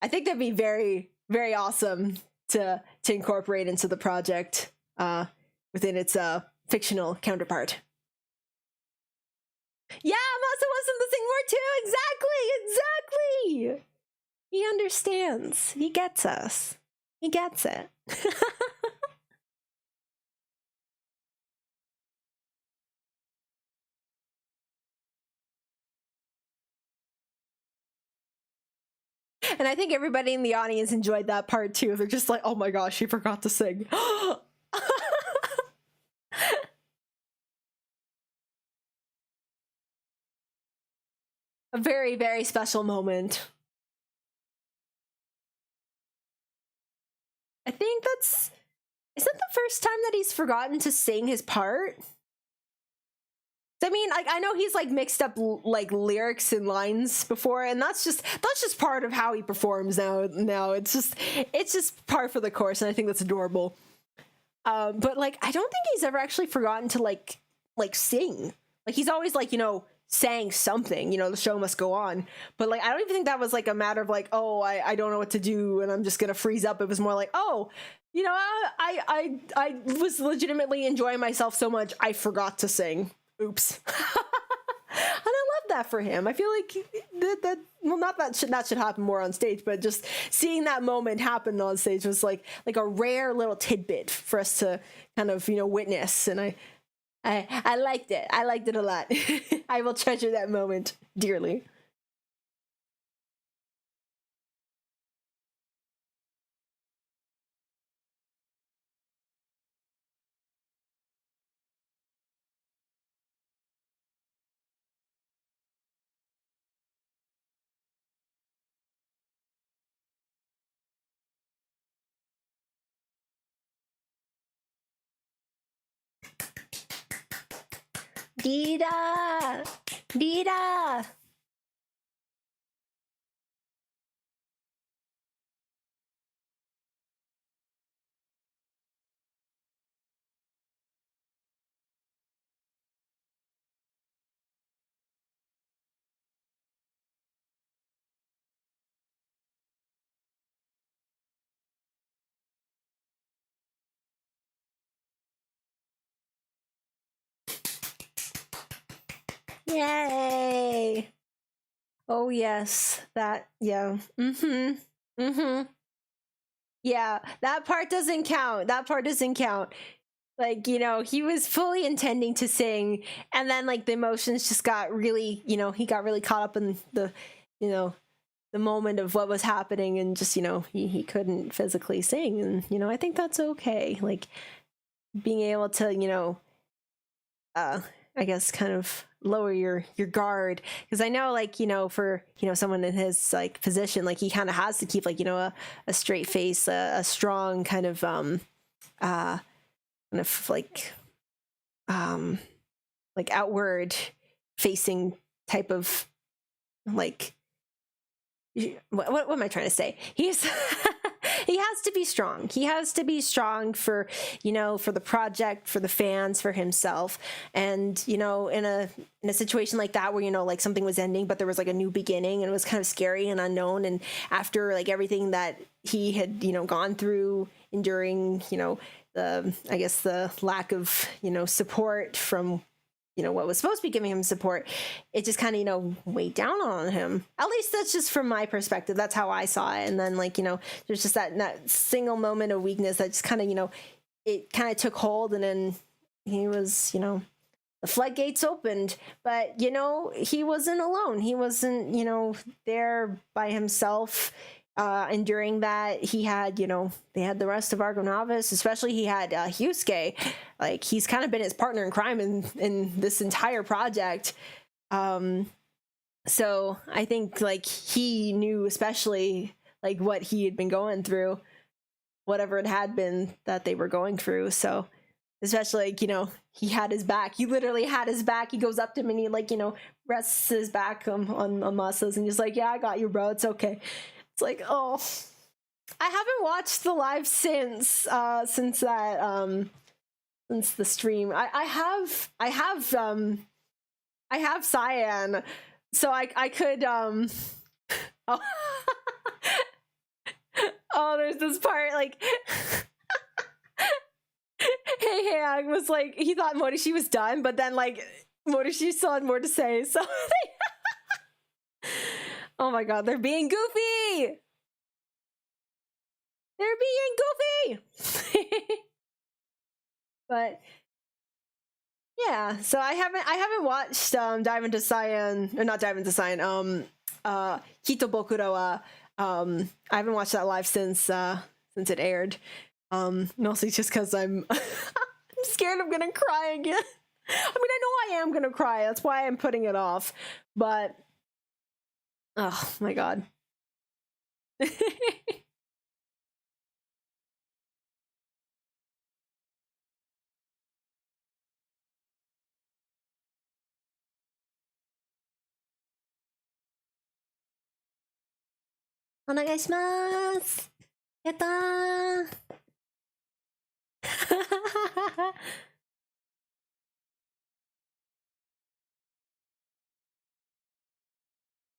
I think that'd be very, very awesome to incorporate into the project within its fictional counterpart. Yeah, Masa wants him to sing more too. Exactly. He understands. He gets us. He gets it. And I think everybody in the audience enjoyed that part too. They're just like, oh my gosh, she forgot to sing. A very, very special moment. I think is that the first time that he's forgotten to sing his part? I mean, I know he's like mixed up like lyrics and lines before, and that's just part of how he performs now. It's just par for the course, and I think that's adorable. But like, I don't think he's ever actually forgotten to like sing. Like, he's always like, sang something, the show must go on. But like, I don't even think that was like a matter of like, oh, I don't know what to do and I'm just gonna freeze up. It was more like, oh, I was legitimately enjoying myself so much I forgot to sing. Oops. And I love that for him. I feel like that should happen more on stage, but just seeing that moment happen on stage was like a rare little tidbit for us to kind of witness, and I liked it. I liked it a lot. I will treasure that moment dearly. Dida! Dida! Yay! Oh yes, that, yeah. Yeah, that part doesn't count. That part doesn't count. Like, he was fully intending to sing, and then like the emotions just got really, he got really caught up in the moment of what was happening, and just, he couldn't physically sing, and I think that's okay. Like, being able to, I guess kind of lower your guard, because I know, like, for someone in his like position, like he kind of has to keep like a straight face, a strong kind of kind of like outward facing type of like what am I trying to say? He's he has to be strong. He has to be strong for, you know, for the project, for the fans, for himself. And, you know, in a situation like that where, you know, like something was ending, but there was like a new beginning and it was kind of scary and unknown. And after like everything that he had, you know, gone through, enduring, you know, I guess the lack of, you know, support from, you know, what was supposed to be giving him support, it just kind of, you know, weighed down on him. At least that's just from my perspective. That's how I saw it. And then, like, you know, there's just that single moment of weakness that just kind of, you know, it kind of took hold, and then he was, you know, the floodgates opened. But, you know, he wasn't alone. He wasn't, you know, there by himself. And during that, he had, you know, they had the rest of Argonavis, especially he had Hyusuke. Like, he's kind of been his partner in crime in this entire project. So I think, like, he knew especially, like, what he had been going through, whatever it had been that they were going through. So especially, like, you know, he had his back. He literally had his back. He goes up to him and he, like, you know, rests his back on Masa's and just like, yeah, I got you, bro. It's okay. It's like, oh, I haven't watched the live since that since the stream. I have Cyan, so I could oh. Oh, there's this part like hey, I was like, he thought Morishi was done, but then like Morishi still had more to say, so oh my god, they're being goofy! They're being goofy! But yeah, so I haven't watched Dive into Cyan, or not Dive into Cyan, Hito Bokura wa, I haven't watched that live since it aired. Mostly just because I'm I'm scared I'm gonna cry again. I mean, I know I am gonna cry, that's why I'm putting it off, but oh my god. Onegaishimasu. Yatta.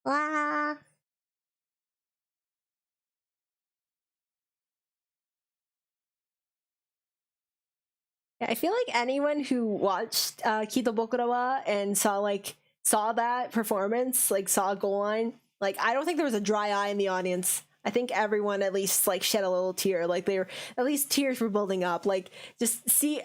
Wow. Yeah, I feel like anyone who watched Kito Bokura wa and saw that performance, like saw a goal line, like I don't think there was a dry eye in the audience. I think everyone at least like shed a little tear. Like they were, at least tears were building up. Like to see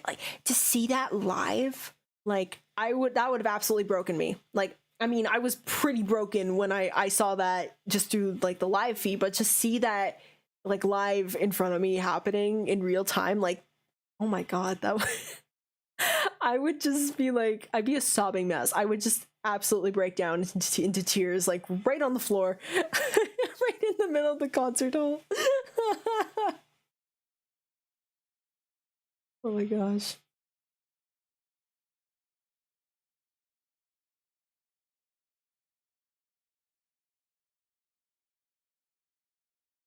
that live, like that would have absolutely broken me. Like, I mean, I was pretty broken when I saw that just through like the live feed, but just see that like live in front of me happening in real time, like, oh my god, that I would just be like, I'd be a sobbing mess. I would just absolutely break down into tears, like right on the floor, right in the middle of the concert hall. Oh my gosh.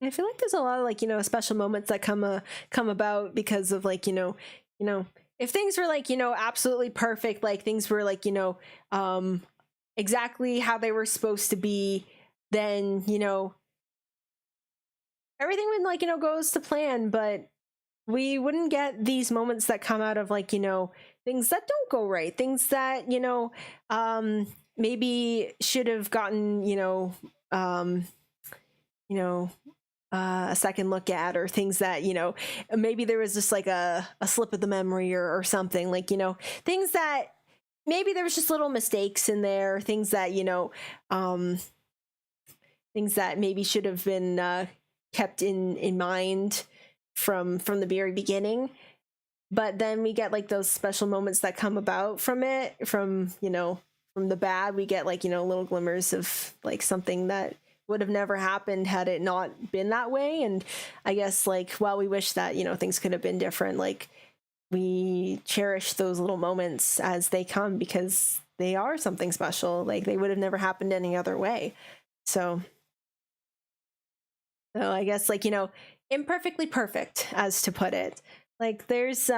I feel like there's a lot of like, you know, special moments that come about because of like, you know, if things were like, you know, absolutely perfect, like things were like, you know, exactly how they were supposed to be, then, you know, everything would like, you know, goes to plan, but we wouldn't get these moments that come out of like, you know, things that don't go right, things that, you know, maybe should have gotten, you know, a second look at, or things that, you know, maybe there was just like a slip of the memory or something, like, you know, things that maybe there was just little mistakes in there, things that, you know, things that maybe should have been kept in mind from the very beginning. But then we get like those special moments that come about from it, from, you know, from the bad, we get like, you know, little glimmers of like something that would have never happened had it not been that way. And I guess, like, while we wish that, you know, things could have been different, like, we cherish those little moments as they come because they are something special. Like, they would have never happened any other way. So I guess, like, you know, imperfectly perfect, as to put it. Like, there's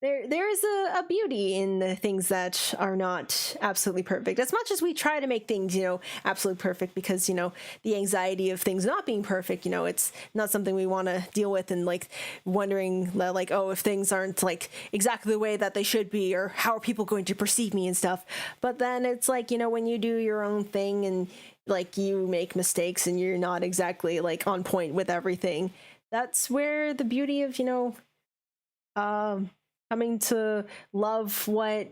there is a beauty in the things that are not absolutely perfect. As much as we try to make things, you know, absolutely perfect, because, you know, the anxiety of things not being perfect, you know, it's not something we want to deal with, and like wondering like, oh, if things aren't like exactly the way that they should be, or how are people going to perceive me and stuff. But then it's like, you know, when you do your own thing and like you make mistakes and you're not exactly like on point with everything, that's where the beauty of, you know, coming to love what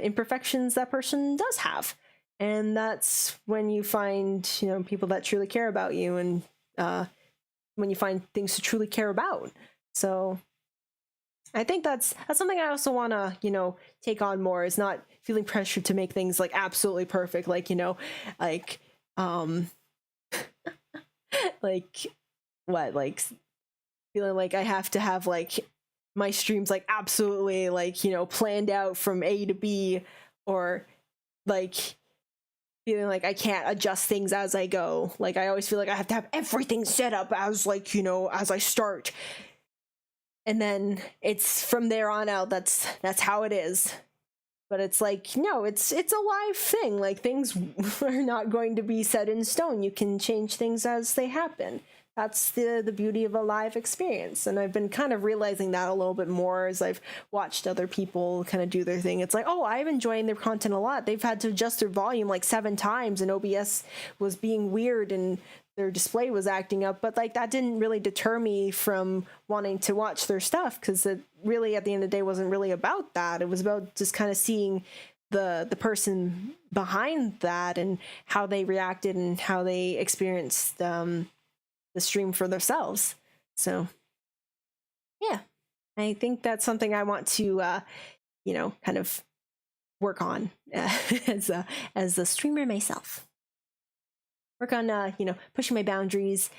imperfections that person does have. And that's when you find, you know, people that truly care about you, and when you find things to truly care about. So I think that's something I also want to, you know, take on more, is not feeling pressured to make things like absolutely perfect. Like, you know, like like what, like feeling like I have to have like my streams like absolutely like, you know, planned out from A to B, or like feeling like I can't adjust things as I go. Like, I always feel like I have to have everything set up as, like, you know, as I start, and then it's from there on out, that's how it is. But it's like, no, it's a live thing. Like, things are not going to be set in stone. You can change things as they happen. That's the beauty of a live experience. And I've been kind of realizing that a little bit more as I've watched other people kind of do their thing. It's like, oh, I'm enjoying their content a lot. They've had to adjust their volume like 7 times, and OBS was being weird and their display was acting up. But like, that didn't really deter me from wanting to watch their stuff, because it really, at the end of the day, wasn't really about that. It was about just kind of seeing the person behind that and how they reacted and how they experienced the stream for themselves. So yeah, I think that's something I want to you know, kind of work on as a streamer myself. Work on you know, pushing my boundaries,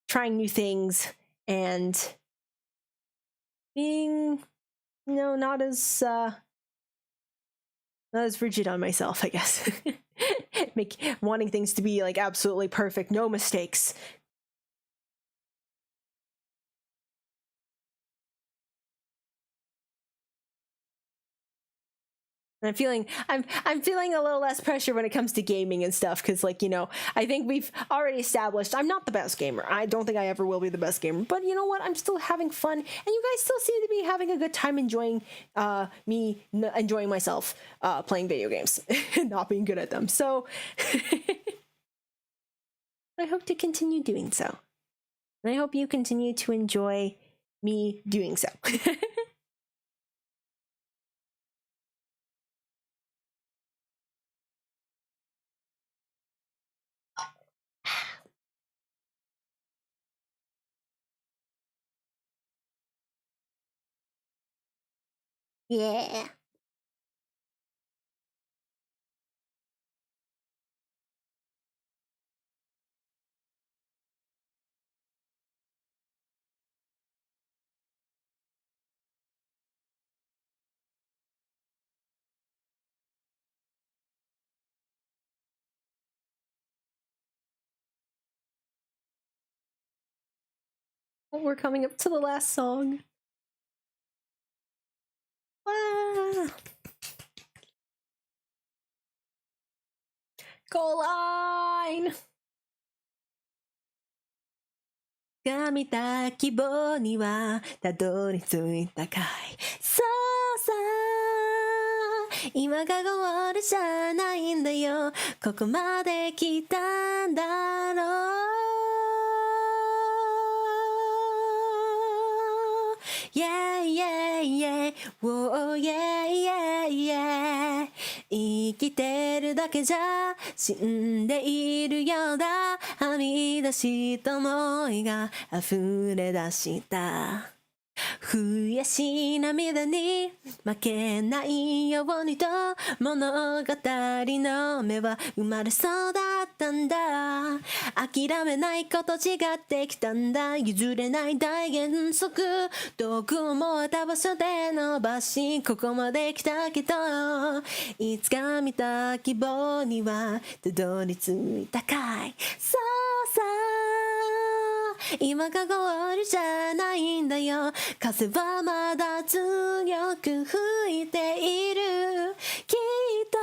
trying new things, and being, you know, not as rigid on myself, I guess. Wanting things to be like absolutely perfect, no mistakes. And I'm feeling a little less pressure when it comes to gaming and stuff, because, like, you know, I think we've already established I'm not the best gamer. I don't think I ever will be the best gamer, but you know what? I'm still having fun, and you guys still seem to be having a good time enjoying enjoying myself playing video games and not being good at them. So I hope to continue doing so. And I hope you continue to enjoy me doing so. Yeah. We're coming up to the last song. Wow. Goal line! が見た希望にはたどり着いたかい。そうさ、今がゴールじゃないんだよ。ここまで来たんだろう。Yeah, yeah, yeah, oh, yeah, yeah, yeah. 生きてるだけじゃ死んでいるようだ。はみ出した想いが溢れ出した。悔しい涙に負けないようにと物語の目は生まれそうだったんだ。諦めないこと違ってきたんだ。譲れない大原則、遠く思えた場所で伸ばしここまで来たけど、いつか見た希望にはたどり着いたかい。そうそう、今がゴールじゃないんだよ。風はまだ強く吹いている。きっと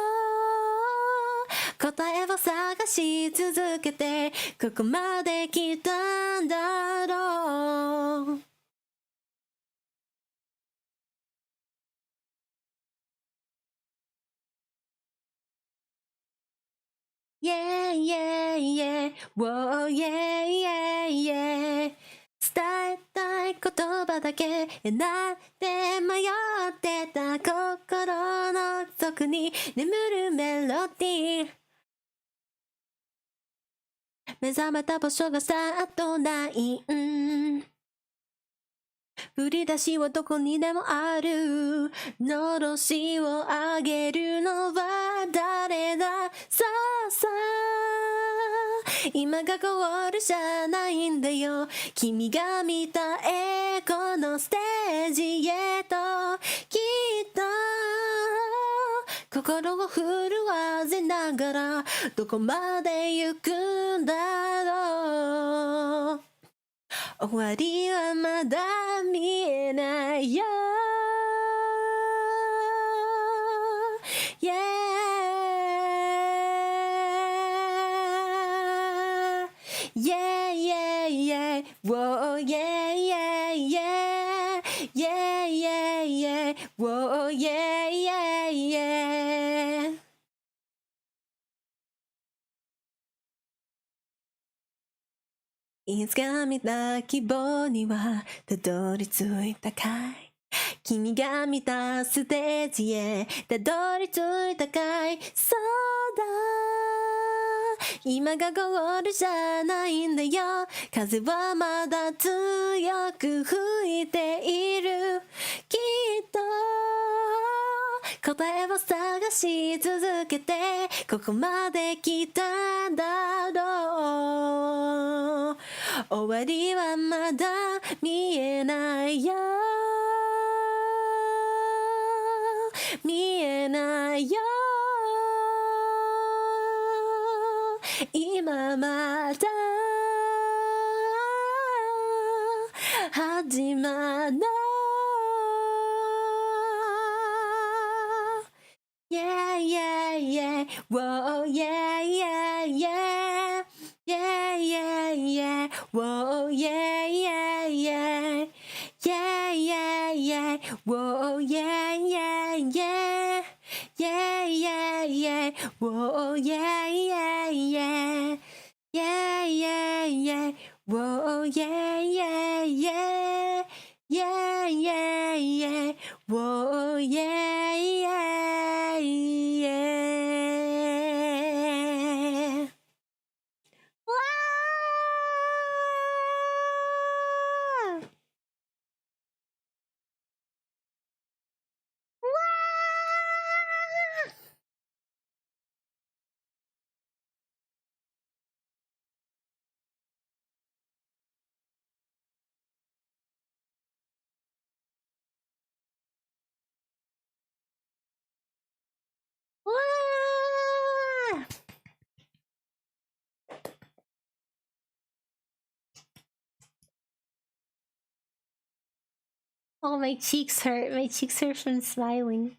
答えを探し続けてここまで来たんだろう。Yeah, yeah, yeah, whoa, yeah, yeah, yeah. 伝えたい言葉だけ選んで迷ってた心の底に眠るメロディー。目覚めた場所がさっとない。振り出しはどこにでもある。のろしを上げるのは誰だ。そうそう、今がゴールじゃないんだよ。君が見たこのステージへと、きっと心を震わせながらどこまで行くんだろう。終わりはまだ見えないよ。Yeah, yeah, yeah, yeah, whoa, yeah, yeah, yeah, yeah, yeah, yeah, whoa, yeah, yeah, yeah.いつか見た希望にはたどり着いたかい。君が見たステージへたどり着いたかい。そうだ、今がゴールじゃないんだよ。風はまだ強く吹いている。きっと答えを探し続けてここまで来たんだろう。終わりはまだ見えないよ。見えないよ。今まだ始まる。Yeah, yeah, yeah, whoa, yeah, yeah, yeah, yeah, yeah, yeah, whoa, yeah, yeah, yeah, yeah, yeah, yeah, whoa, yeah, yeah, yeah, yeah, yeah, yeah, whoa, yeah, yeah, yeah, yeah, yeah, yeah, whoa, yeah, yeah, yeah, yeah, yeah, yeah, whoa, yeah, yeah, yeah. Wow! Wow! Oh, my cheeks hurt. My cheeks hurt from smiling.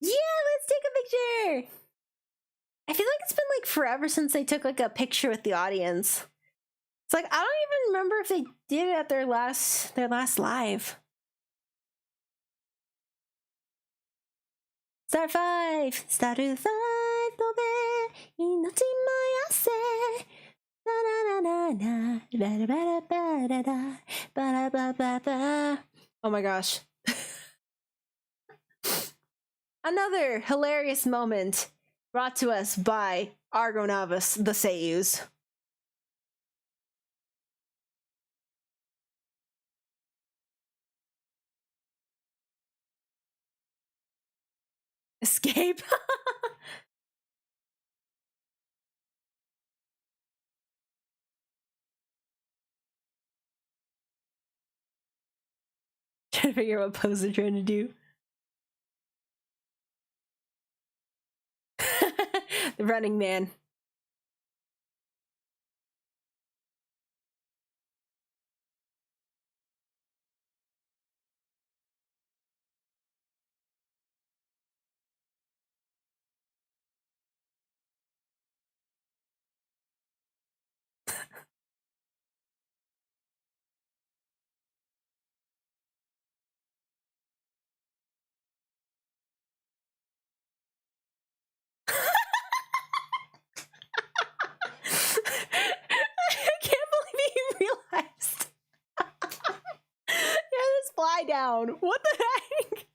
Yeah, let's take a picture. I feel like it's been like forever since they took like a picture with the audience. It's like I don't even remember if they did it at their last live. Star 5! Star 5 のべ命燃やせラララララララバラバララバラバババ Oh my gosh. Another hilarious moment brought to us by Argonavis the Seiyus. Escape? Trying to figure out what pose they're trying to do. The running man. I can't believe he realized. Yeah, this fly down. What the heck?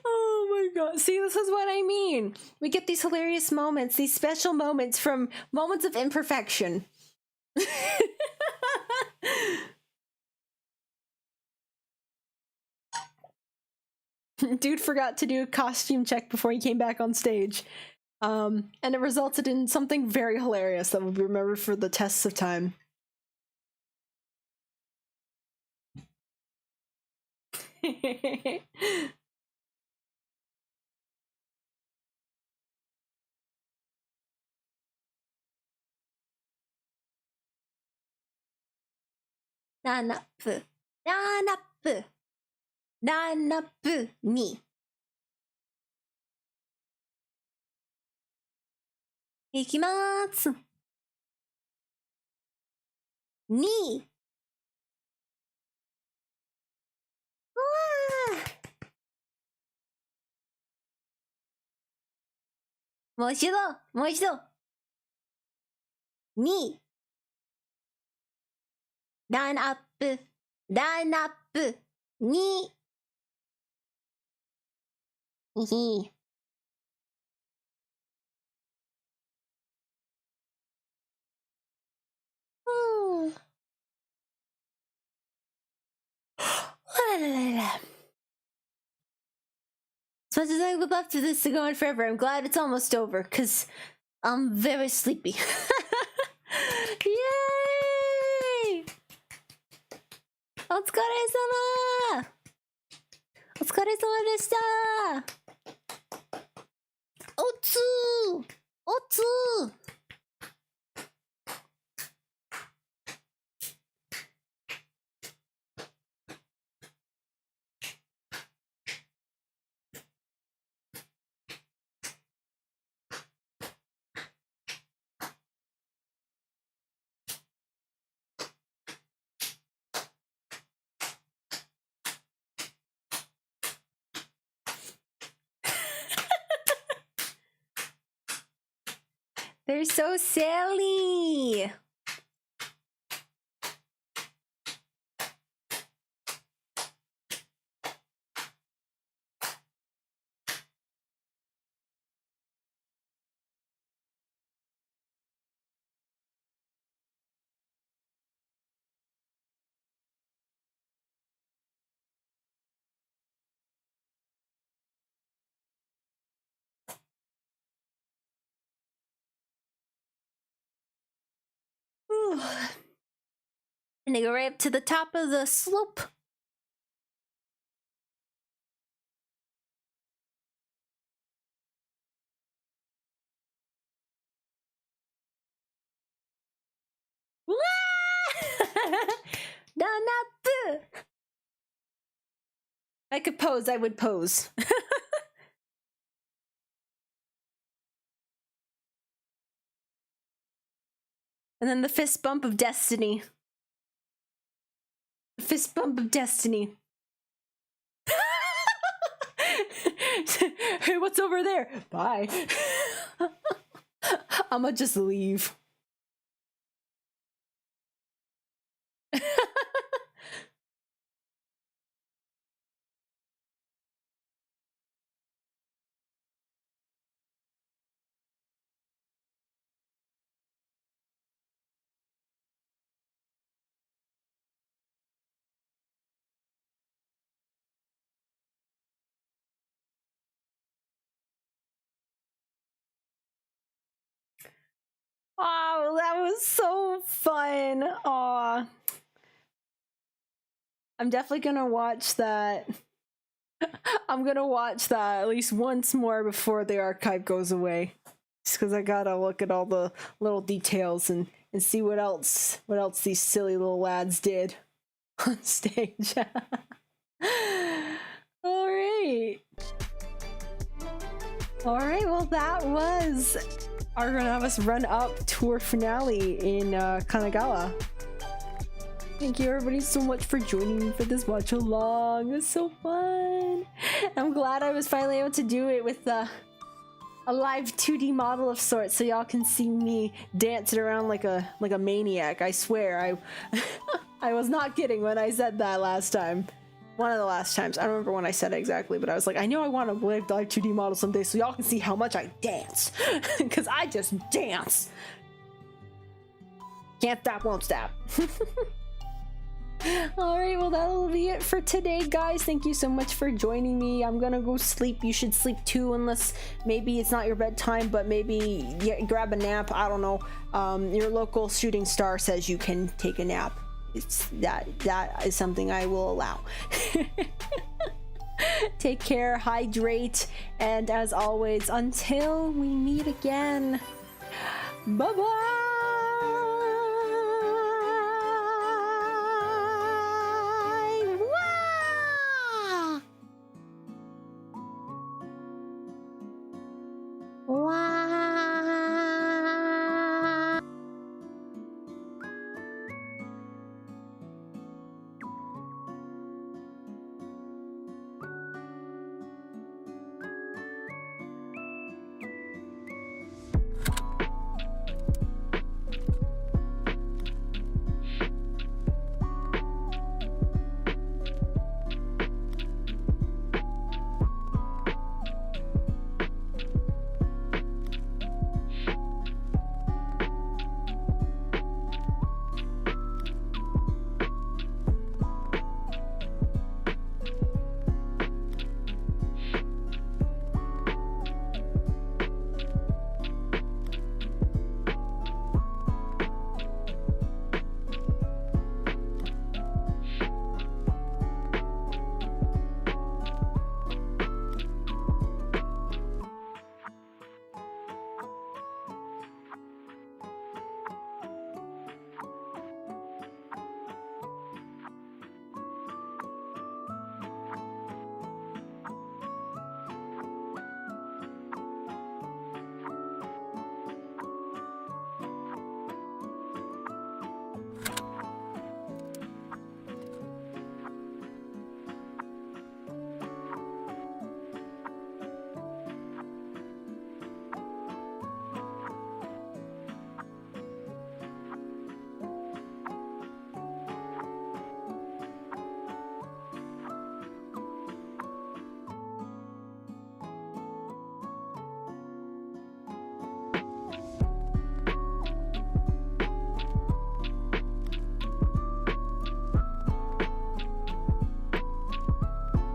Oh my god. See, this is what I mean. We get these hilarious moments, these special moments from moments of imperfection. Dude forgot to do a costume check before he came back on stage. And it resulted in something very hilarious that will be remembered for the tests of time. Run-up. Run-up. Run-upに。いきまーす。に。うわー。もう一度、もう一度。に。ランアップ、ランアップ、に。ひひ。As much as I would love for this to go on forever, I'm glad it's almost over, because I'm very sleepy. Yay! お疲れ様! お疲れ様でした! おつー! おつー! They're so silly. And they go right up to the top of the slope. Run-up! I could pose, I would pose. And then the fist bump of destiny. Fist bump of destiny. Hey, what's over there? Bye. I'ma just leave. Oh, that was so fun. Aw. I'm definitely gonna watch that. I'm gonna watch that at least once more before the archive goes away. Just because I gotta look at all the little details and see what else these silly little lads did on stage. Alright. Alright, well that was Argonavis Run-Up tour finale in Kanagawa. Thank you everybody so much for joining me for this watch along. It was so fun. I'm glad I was finally able to do it with a live 2D model of sorts, so y'all can see me dancing around like a maniac. I swear, I was not kidding when I said that last time. One of the last times. I don't remember when I said it exactly, but I was like, I know I want to live 2D model someday so y'all can see how much I dance. Because I just dance. Can't stop, won't stop. Alright, well that'll be it for today, guys. Thank you so much for joining me. I'm gonna go sleep. You should sleep too, unless maybe it's not your bedtime, but maybe grab a nap. I don't know. Your local shooting star says you can take a nap. It's that is something I will allow. Take care, hydrate, and as always, until we meet again, bye bye.